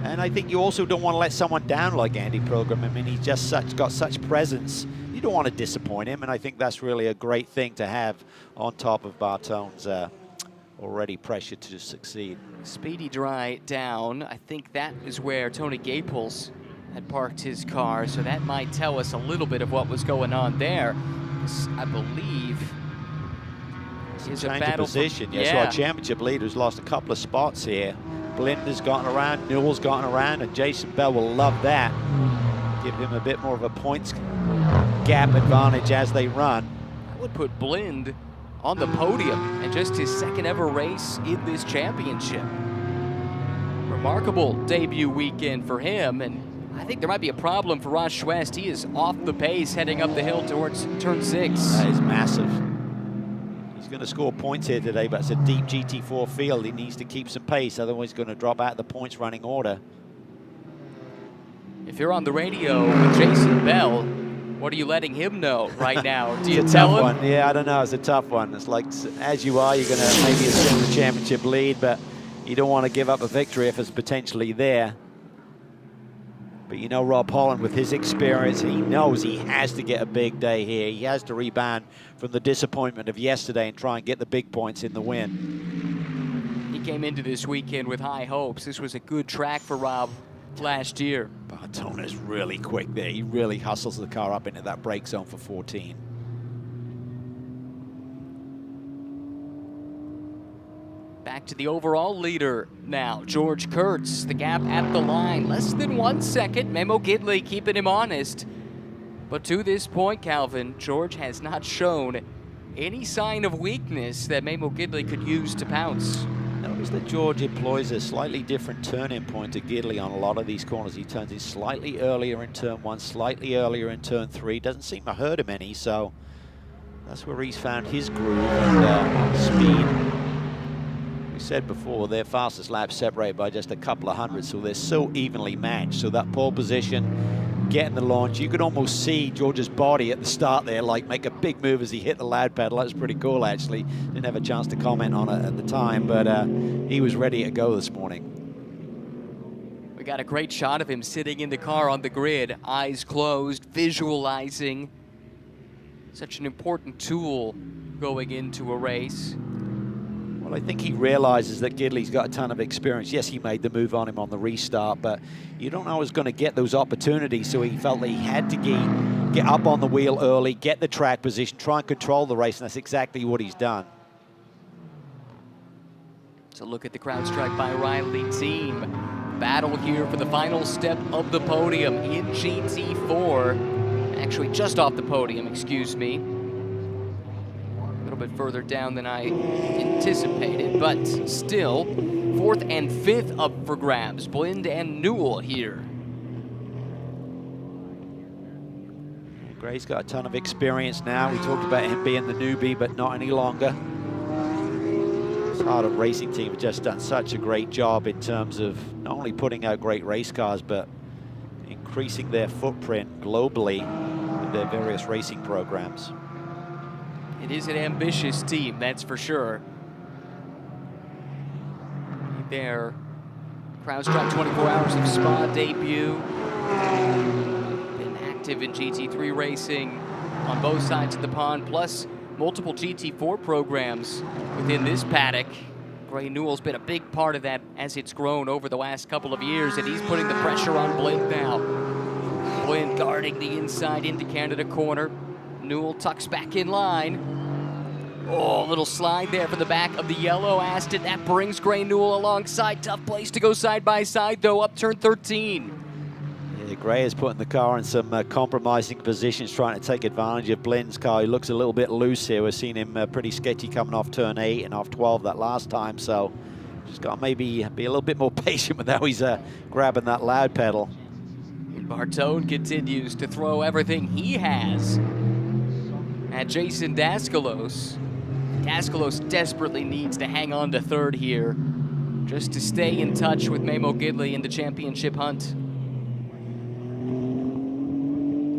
And I think you also don't want to let someone down like Andy Pilgrim. I mean, he's just got such presence. You don't want to disappoint him, and I think that's really a great thing to have on top of Bartone's already pressure to succeed. Speedy dry down. I think that is where Tony Gaples had parked his car, so that might tell us a little bit of what was going on there. I believe is a battle position. Yeah. So our championship leader's lost a couple of spots here. Blind has gotten around, Newell's gotten around, and Jason Bell will love that. Give him a bit more of a points gap advantage as they run. I would put Blind on the podium and just his second ever race in this championship. Remarkable debut weekend for him, and I think there might be a problem for Roche West. He is off the pace heading up the hill towards turn 6. That is massive. He's going to score points here today, but it's a deep GT4 field. He needs to keep some pace, otherwise he's going to drop out the points running order. If you're on the radio with Jason Bell, what are you letting him know right now? Do you It's a tell tough him? one. Yeah, I don't know. It's a tough one. It's like, as you are, you're going to maybe assume the championship lead, but you don't want to give up a victory if it's potentially there. But you know, Rob Holland, with his experience, he knows he has to get a big day here. He has to rebound from the disappointment of yesterday and try and get the big points in the win. He came into this weekend with high hopes. This was a good track for Rob last year. Bartona's really quick there. He really hustles the car up into that brake zone for 14. Back to the overall leader now, George Kurtz. The gap at the line, less than 1 second. Memo Gidley keeping him honest. But to this point, Calvin, George has not shown any sign of weakness that Memo Gidley could use to pounce. Notice that George employs a slightly different turn-in point to Gidley on a lot of these corners. He turns in slightly earlier in turn 1, slightly earlier in turn 3. Doesn't seem to hurt him any, so that's where he's found his groove and speed. We said before, their fastest laps separate by just a couple of hundreds, so they're so evenly matched. So that pole position, getting the launch, you could almost see George's body at the start there, like make a big move as he hit the loud pedal. That was pretty cool, actually. Didn't have a chance to comment on it at the time, but he was ready to go this morning. We got a great shot of him sitting in the car on the grid, eyes closed, visualizing. Such an important tool going into a race. Well, I think he realizes that Gidley's got a ton of experience. Yes, he made the move on him on the restart, but you don't know who's going to get those opportunities, so he felt that he had to get up on the wheel early, get the track position, try and control the race, and that's exactly what he's done. So look at the crowd strike by Riley team. Battle here for the final step of the podium in GT4. Actually, just off the podium, excuse me. Bit further down than I anticipated, but still, 4th and 5th up for grabs. Blind and Newell here. Gray's got a ton of experience now. We talked about him being the newbie, but not any longer. This Hard Racing team have just done such a great job in terms of not only putting out great race cars, but increasing their footprint globally with their various racing programs. It is an ambitious team, that's for sure. Their CrowdStrike 24 Hours of Spa debut. Been active in GT3 racing on both sides of the pond, plus multiple GT4 programs within this paddock. Gray Newell's been a big part of that as it's grown over the last couple of years, and he's putting the pressure on Blind now. Blind guarding the inside into Canada corner. Newell tucks back in line. Oh, a little slide there from the back of the yellow Aston. That brings Gray Newell alongside. Tough place to go side by side, though, up turn 13. Yeah, Gray is putting the car in some compromising positions, trying to take advantage of Blind's car. He looks a little bit loose here. We've seen him pretty sketchy coming off turn 8 and off 12 that last time, so just got to maybe be a little bit more patient with how he's grabbing that loud pedal. Bartone continues to throw everything he has at Jason Daskalos. Daskalos desperately needs to hang on to 3rd here just to stay in touch with Memo Gidley in the championship hunt.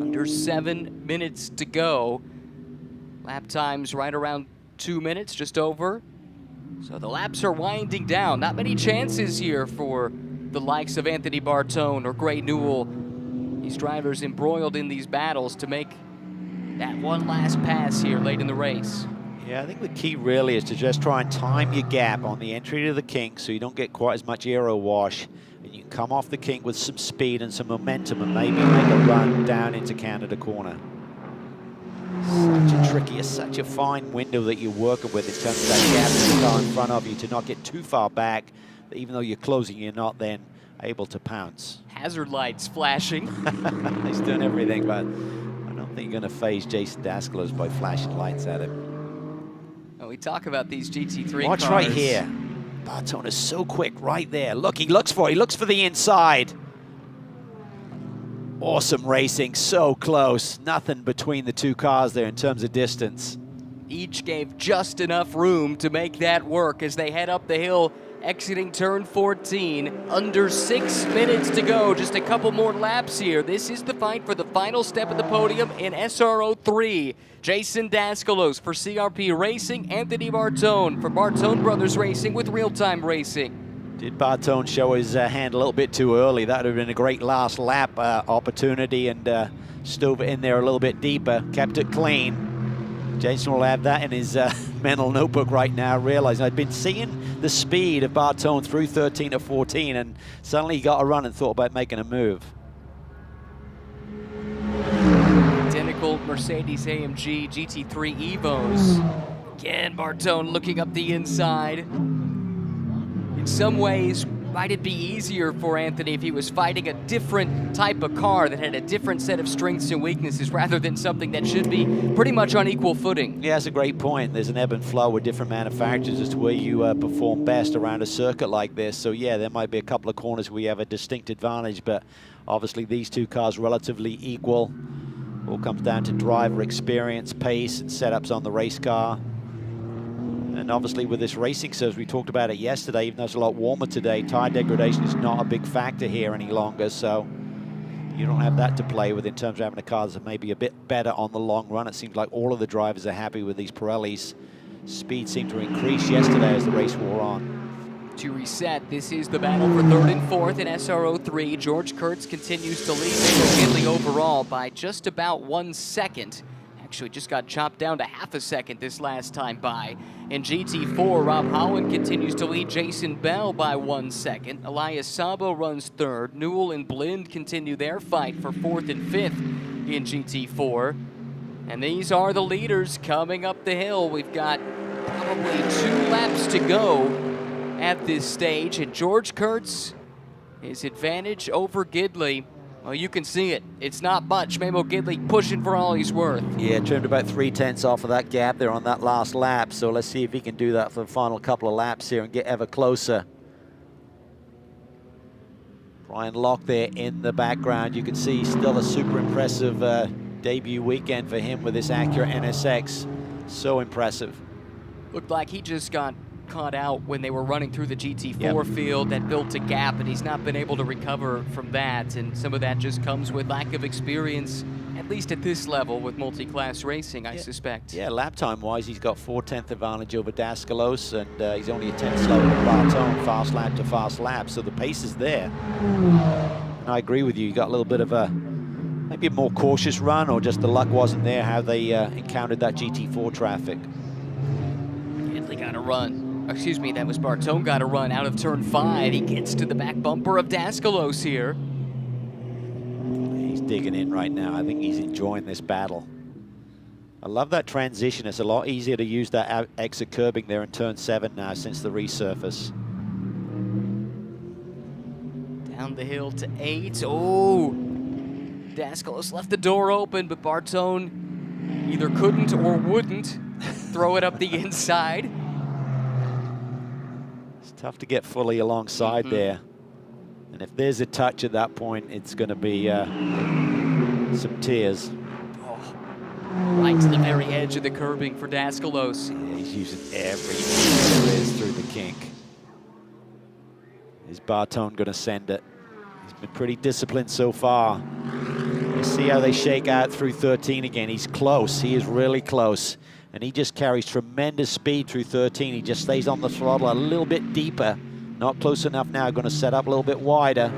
Under 7 minutes to go. Lap time's right around 2 minutes, just over. So the laps are winding down. Not many chances here for the likes of Anthony Bartone or Gray Newell. These drivers embroiled in these battles to make that one last pass here late in the race. Yeah, I think the key really is to just try and time your gap on the entry to the kink so you don't get quite as much aero wash, and you can come off the kink with some speed and some momentum and maybe make a run down into Canada corner. Such a tricky, such a fine window that you're working with in terms of that gap in the car in front of you to not get too far back, that even though you're closing, you're not then able to pounce. Hazard lights flashing. He's doing everything, but I don't think you're going to phase Jason Daskalos by flashing lights at him. When we talk about these GT3 Watch cars. right here. Bartone is so quick right there. Look, he looks for the inside. Awesome racing, so close. Nothing between the two cars there in terms of distance. Each gave just enough room to make that work as they head up the hill, exiting turn 14. Under 6 minutes to go, just a couple more laps here. This is the fight for the final step of the podium in SRO 3. Jason Daskalos for CRP Racing, Anthony Bartone for Bartone Brothers Racing with Real Time Racing. Did Bartone show his hand a little bit too early? That would have been a great last lap opportunity, and stove it in there a little bit deeper, kept it clean. Jason will have that in his mental notebook right now, realizing I'd been seeing the speed of Bartone through 13 to 14, and suddenly he got a run and thought about making a move. Identical Mercedes AMG GT3 Evos. Again, Bartone looking up the inside. In some ways, might it be easier for Anthony if he was fighting a different type of car that had a different set of strengths and weaknesses rather than something that should be pretty much on equal footing? Yeah, that's a great point. There's an ebb and flow with different manufacturers as to where you perform best around a circuit like this. So yeah, there might be a couple of corners where you have a distinct advantage, but obviously these two cars relatively equal. All comes down to driver experience, pace, and setups on the race car. And obviously with this racing surface, we talked about it yesterday, even though it's a lot warmer today, tire degradation is not a big factor here any longer, so you don't have that to play with in terms of having a car that's maybe a bit better on the long run. It seems like all of the drivers are happy with these Pirellis. Speed seemed to increase yesterday as the race wore on. To reset, this is the battle for 3rd and 4th in SRO 3. George Kurtz continues to lead Mabel Gidley overall by just about 1 second. Actually just got chopped down to half a second this last time by. In GT4, Rob Holland continues to lead Jason Bell by 1 second. Elias Sabo runs 3rd. Newell and Blind continue their fight for 4th and 5th in GT4. And these are the leaders coming up the hill. We've got probably 2 laps to go at this stage. And George Kurtz, his advantage over Gidley, well, you can see it. It's not much. Mabel Gidley pushing for all he's worth. Yeah, trimmed about 3/10 off of that gap there on that last lap. So let's see if he can do that for the final couple of laps here and get ever closer. Brian Locke there in the background. You can see still a super impressive debut weekend for him with this Acura NSX. So impressive. Looked like he just got caught out when they were running through the GT4 field that built a gap, and he's not been able to recover from that. And some of that just comes with lack of experience, at least at this level with multi-class racing, I suspect. Yeah, lap time wise, he's got 4/10 advantage over Daskalos, and he's only a 10 slower than Bartone, fast lap to fast lap. So the pace is there. And I agree with you. You got a little bit of a maybe a more cautious run, or just the luck wasn't there how they encountered that GT4 traffic. Gidley got a run. Excuse me, that was Bartone got a run out of turn 5. He gets to the back bumper of Daskalos here. He's digging in right now. I think he's enjoying this battle. I love that transition. It's a lot easier to use that exit curbing there in turn 7 now since the resurface. Down the hill to 8. Oh, Daskalos left the door open, but Bartone either couldn't or wouldn't throw it up the inside. It's tough to get fully alongside there. And if there's a touch at that point, it's going to be some tears. Oh, right to the very edge of the curbing for Daskalos. Yeah, he's using everything there is through the kink. Is Bartone going to send it? He's been pretty disciplined so far. You see how they shake out through 13 again. He's close. He is really close. And he just carries tremendous speed through 13. He just stays on the throttle a little bit deeper. Not close enough now. Going to set up a little bit wider.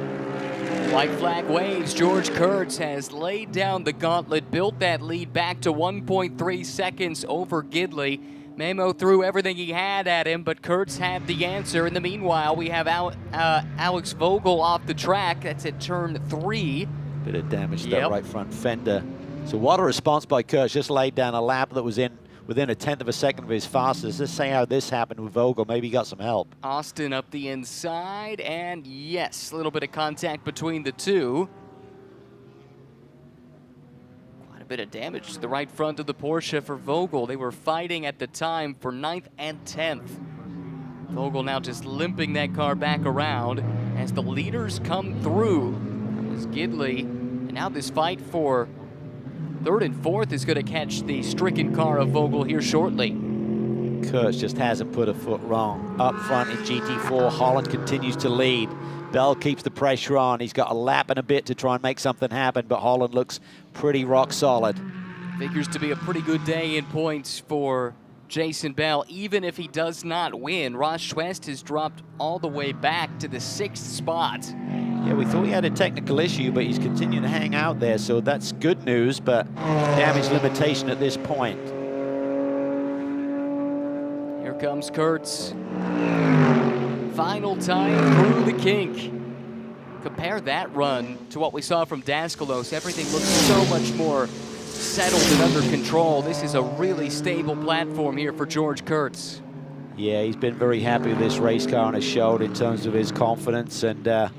White flag waves. George Kurtz has laid down the gauntlet, built that lead back to 1.3 seconds over Gidley. Memo threw everything he had at him, but Kurtz had the answer. In the meanwhile, we have Alex Vogel off the track. That's at turn 3. Bit of damage to that right front fender. So what a response by Kurtz. Just laid down a lap that was within a 1/10 of a second of his fastest. Let's say how this happened with Vogel. Maybe he got some help. Austin up the inside, and yes, a little bit of contact between the two. Quite a bit of damage to the right front of the Porsche for Vogel. They were fighting at the time for 9th and 10th. Vogel now just limping that car back around as the leaders come through. That was Gidley, and now this fight for Third and fourth is going to catch the stricken car of Vogel here shortly. Kurtz just hasn't put a foot wrong. Up front in GT4, Holland continues to lead. Bell keeps the pressure on. He's got a lap and a bit to try and make something happen, but Holland looks pretty rock solid. Figures to be a pretty good day in points for Jason Bell, even if he does not win. Ross Schwest has dropped all the way back to the 6th spot. Yeah, we thought he had a technical issue, but he's continuing to hang out there, so that's good news, but damage limitation at this point. Here comes Kurtz. Final time through the kink. Compare that run to what we saw from Daskalos. Everything looks so much more settled and under control. This is a really stable platform here for George Kurtz. Yeah, he's been very happy with this race car and has showed in terms of his confidence and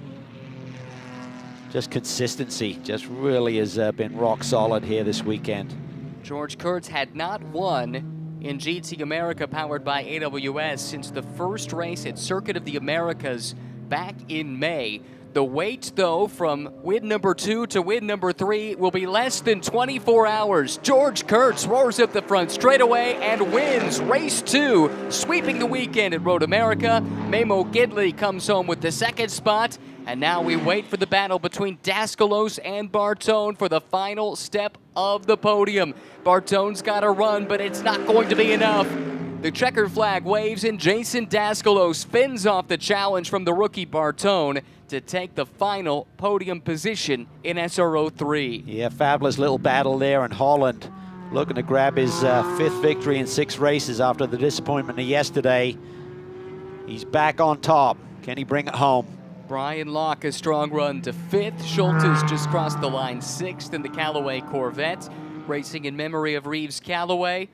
just consistency. Just really has been rock solid here this weekend. George Kurtz had not won in GT America powered by AWS since the first race at Circuit of the Americas back in May. The wait, though, from win number 2 to win number 3 will be less than 24 hours. George Kurtz roars up the front straightaway and wins race 2, sweeping the weekend at Road America. Memo Gidley comes home with the 2nd spot, and now we wait for the battle between Daskalos and Bartone for the final step of the podium. Bartone's got a run, but it's not going to be enough. The checkered flag waves and Jason Daskalos fends off the challenge from the rookie Bartone to take the final podium position in SRO 3. Yeah, fabulous little battle there, and Holland looking to grab his 5th victory in 6 races after the disappointment of yesterday. He's back on top. Can he bring it home? Brian Locke, a strong run to 5th. Schultes just crossed the line 6th in the Callaway Corvette, racing in memory of Reeves Callaway.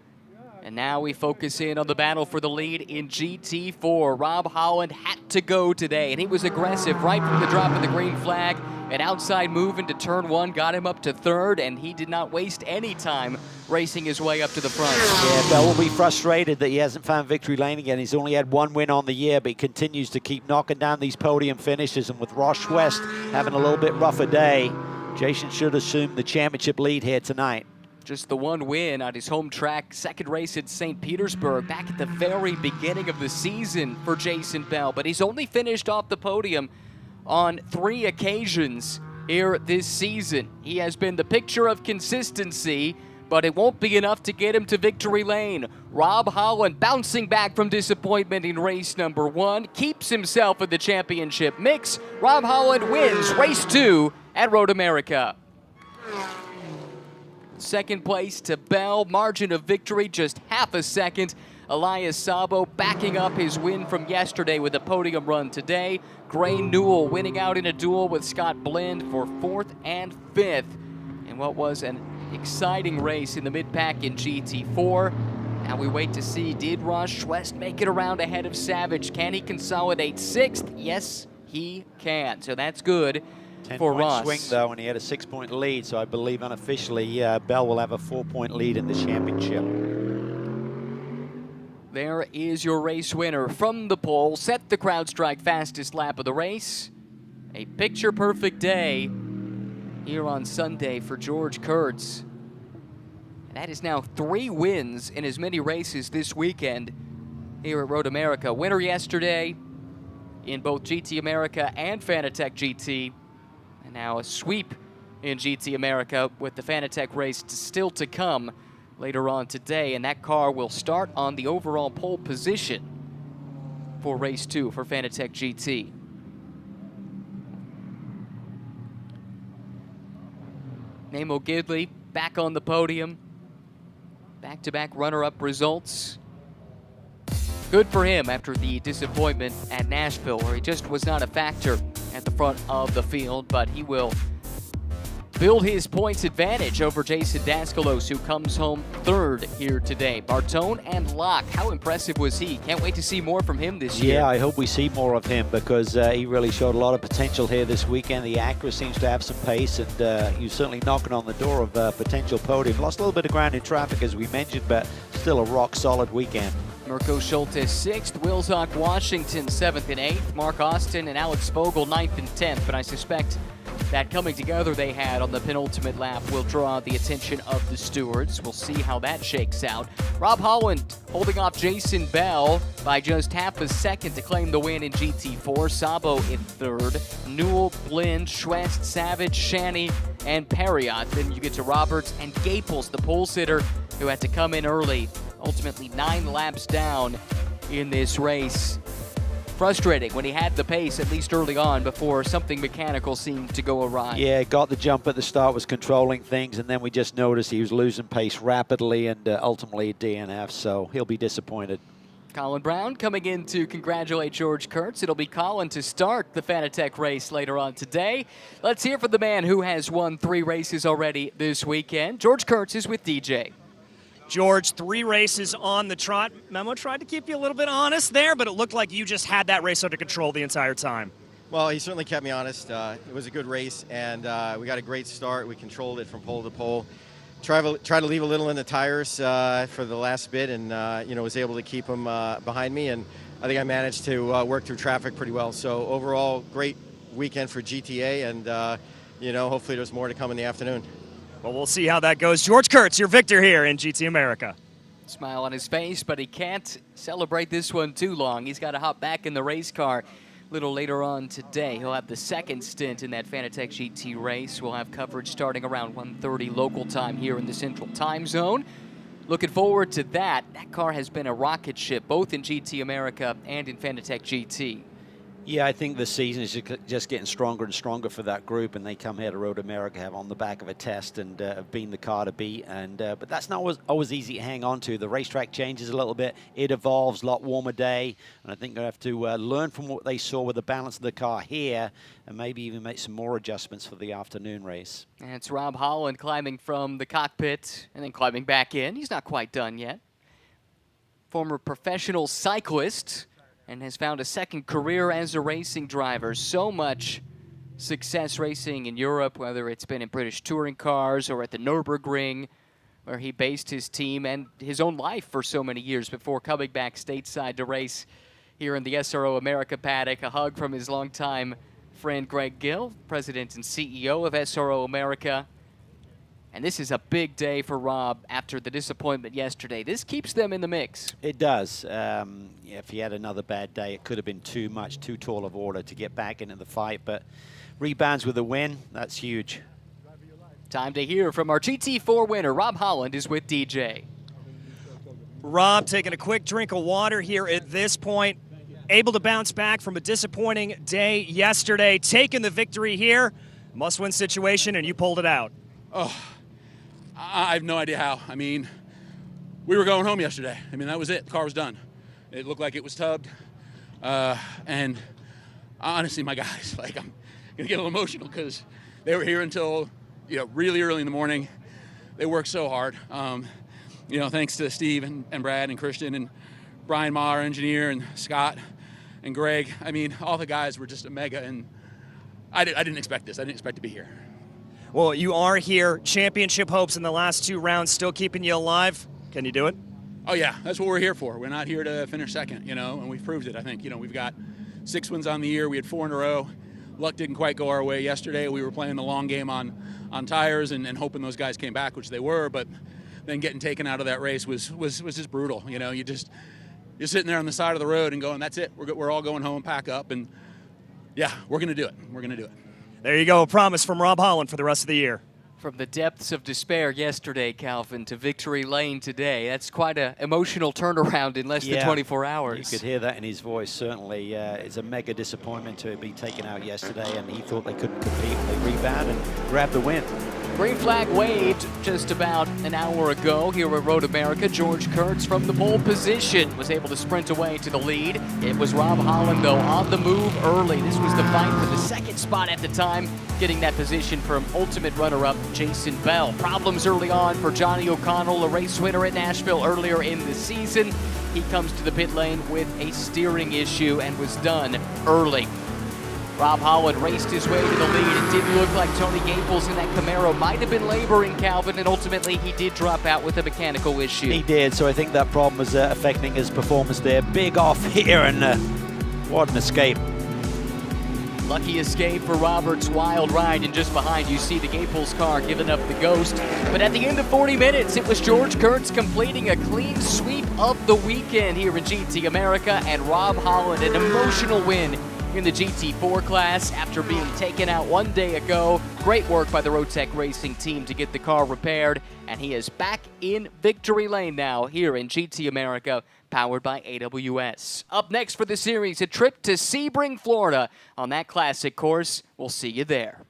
And now we focus in on the battle for the lead in GT4. Rob Holland had to go today, and he was aggressive right from the drop of the green flag. An outside move into turn 1 got him up to 3rd, and he did not waste any time racing his way up to the front. Yeah, Bell will be frustrated that he hasn't found victory lane again. He's only had 1 win on the year, but he continues to keep knocking down these podium finishes. And with Ross West having a little bit rougher day, Jason should assume the championship lead here tonight. Just the 1 win on his home track, 2nd race at St. Petersburg back at the very beginning of the season for Jason Bell. But he's only finished off the podium on 3 occasions here this season. He has been the picture of consistency, but it won't be enough to get him to victory lane. Rob Holland bouncing back from disappointment in race number 1, keeps himself in the championship mix. Rob Holland wins race 2 at Road America. 2nd place to Bell, margin of victory just half a second. Elias Sabo backing up his win from yesterday with a podium run today. Gray Newell winning out in a duel with Scott Blind for 4th and 5th. And what was an exciting race in the mid-pack in GT4. Now we wait to see, did Ross Schwest make it around ahead of Savage? Can he consolidate 6th? Yes, he can. So that's good for Ross. 10-point swing, though, and he had a 6-point lead, so I believe unofficially Bell will have a 4-point lead in the championship. There is your race winner from the pole. Set the CrowdStrike fastest lap of the race. A picture-perfect day here on Sunday for George Kurtz. That is now 3 wins in as many races this weekend here at Road America. Winner yesterday in both GT America and Fanatec GT. And now a sweep in GT America with the Fanatec race still to come later on today. And that car will start on the overall pole position for race 2 for Fanatec GT. Nemo Gidley back on the podium. Back-to-back runner-up results. Good for him after the disappointment at Nashville, where he just was not a factor at the front of the field, but he will build his points advantage over Jason Daskalos, who comes home 3rd here today. Bartone and Locke, how impressive was he? Can't wait to see more from him this year. Yeah, I hope we see more of him because he really showed a lot of potential here this weekend. The Acura seems to have some pace, and he was certainly knocking on the door of potential podium. Lost a little bit of ground in traffic, as we mentioned, but still a rock-solid weekend. Mirko Schultes 6th, Wilzock Washington 7th and 8th, Mark Austin and Alex Vogel 9th and 10th, but I suspect That coming together they had on the penultimate lap will draw the attention of the stewards. We'll see how that shakes out. Rob Holland holding off Jason Bell by just half a second to claim the win in GT4. Sabo in third. Newell, Blind, Schwest, Savage, Shanny, and Perriott. Then you get to Roberts and Gaples, the pole sitter, who had to come in early. Ultimately 9 laps down in this race. Frustrating when he had the pace, at least early on, before something mechanical seemed to go awry. Yeah, got the jump at the start, was controlling things, and then we just noticed he was losing pace rapidly and ultimately a DNF, so he'll be disappointed. Colin Brown coming in to congratulate George Kurtz. It'll be Colin to start the Fanatec race later on today. Let's hear from the man who has won 3 races already this weekend. George Kurtz is with DJ. George, 3 races on the trot. Memo tried to keep you a little bit honest there, but it looked like you just had that race under control the entire time. Well, he certainly kept me honest. It was a good race, and we got a great start. We controlled it from pole to pole. Try to leave a little in the tires for the last bit, and was able to keep them behind me. And I think I managed to work through traffic pretty well. So overall, great weekend for GTA, and hopefully there's more to come in the afternoon. Well, we'll see how that goes. George Kurtz, your victor here in GT America. Smile on his face, but he can't celebrate this one too long. He's got to hop back in the race car a little later on today. He'll have the second stint in that Fanatec GT race. We'll have coverage starting around 1:30 local time here in the Central Time Zone. Looking forward to that. That car has been a rocket ship, both in GT America and in Fanatec GT. Yeah, I think the season is just getting stronger and stronger for that group, and they come here to Road America, have on the back of a test, and have been the car to beat. And but that's not always easy to hang on to. The racetrack changes a little bit. It evolves, a lot warmer day, and I think they have to learn from what they saw with the balance of the car here, and maybe even make some more adjustments for the afternoon race. And it's Rob Holland climbing from the cockpit and then climbing back in. He's not quite done yet. Former professional cyclist, and has found a second career as a racing driver. So much success racing in Europe, whether it's been in British touring cars or at the Nürburgring, where he based his team and his own life for so many years before coming back stateside to race here in the SRO America paddock. A hug from his longtime friend Greg Gill, president and CEO of SRO America. And this is a big day for Rob after the disappointment yesterday. This keeps them in the mix. It does. If he had another bad day, it could have been too much, too tall of order to get back into the fight. But rebounds with a win, that's huge. Time to hear from our GT4 winner. Rob Holland is with DJ. Rob taking a quick drink of water here at this point. Able to bounce back from a disappointing day yesterday. Taking the victory here. Must-win situation, and you pulled it out. Oh, I have no idea how. I mean, we were going home yesterday. I mean, that was it. The car was done. It looked like it was tubbed. And honestly, my guys, like, I'm going to get a little emotional because they were here until, really early in the morning. They worked so hard. Thanks to Steve and Brad and Christian and Brian Ma, our engineer, and Scott and Greg. I mean, all the guys were just a mega, and I didn't expect this. I didn't expect to be here. Well, you are here. Championship hopes in the last 2 rounds still keeping you alive. Can you do it? Oh, yeah. That's what we're here for. We're not here to finish second, and we've proved it, I think. We've got 6 wins on the year. We had 4 in a row. Luck didn't quite go our way yesterday. We were playing the long game on tires and hoping those guys came back, which they were, but then getting taken out of that race was just brutal. You're sitting there on the side of the road and going, that's it. We're all going home, pack up, and, yeah, we're going to do it. We're going to do it. There you go, a promise from Rob Holland for the rest of the year. From the depths of despair yesterday, Calvin, to victory lane today. That's quite an emotional turnaround in less than 24 hours. You could hear that in his voice, certainly. It's a mega disappointment to be taken out yesterday, and he thought they couldn't compete. They rebounded and grabbed the win. Green flag waved just about an hour ago here at Road America. George Kurtz from the pole position was able to sprint away to the lead. It was Rob Holland, though, on the move early. This was the fight for the second spot at the time, getting that position from ultimate runner-up Jason Bell. Problems early on for Johnny O'Connell, a race winner at Nashville earlier in the season. He comes to the pit lane with a steering issue and was done early. Rob Holland raced his way to the lead. It did look like Tony Gaples in that Camaro might have been laboring, Calvin, and ultimately he did drop out with a mechanical issue. He did, so I think that problem was affecting his performance there. Big off here, and what an escape. Lucky escape for Roberts' wild ride, and just behind you see the Gaples car giving up the ghost. But at the end of 40 minutes, it was George Kurtz completing a clean sweep of the weekend here in GT America, and Rob Holland an emotional win in the GT4 class after being taken out one day ago. Great work by the Rotec Racing team to get the car repaired, and he is back in victory lane now here in GT America, powered by AWS. Up next for the series, a trip to Sebring, Florida on that classic course. We'll see you there.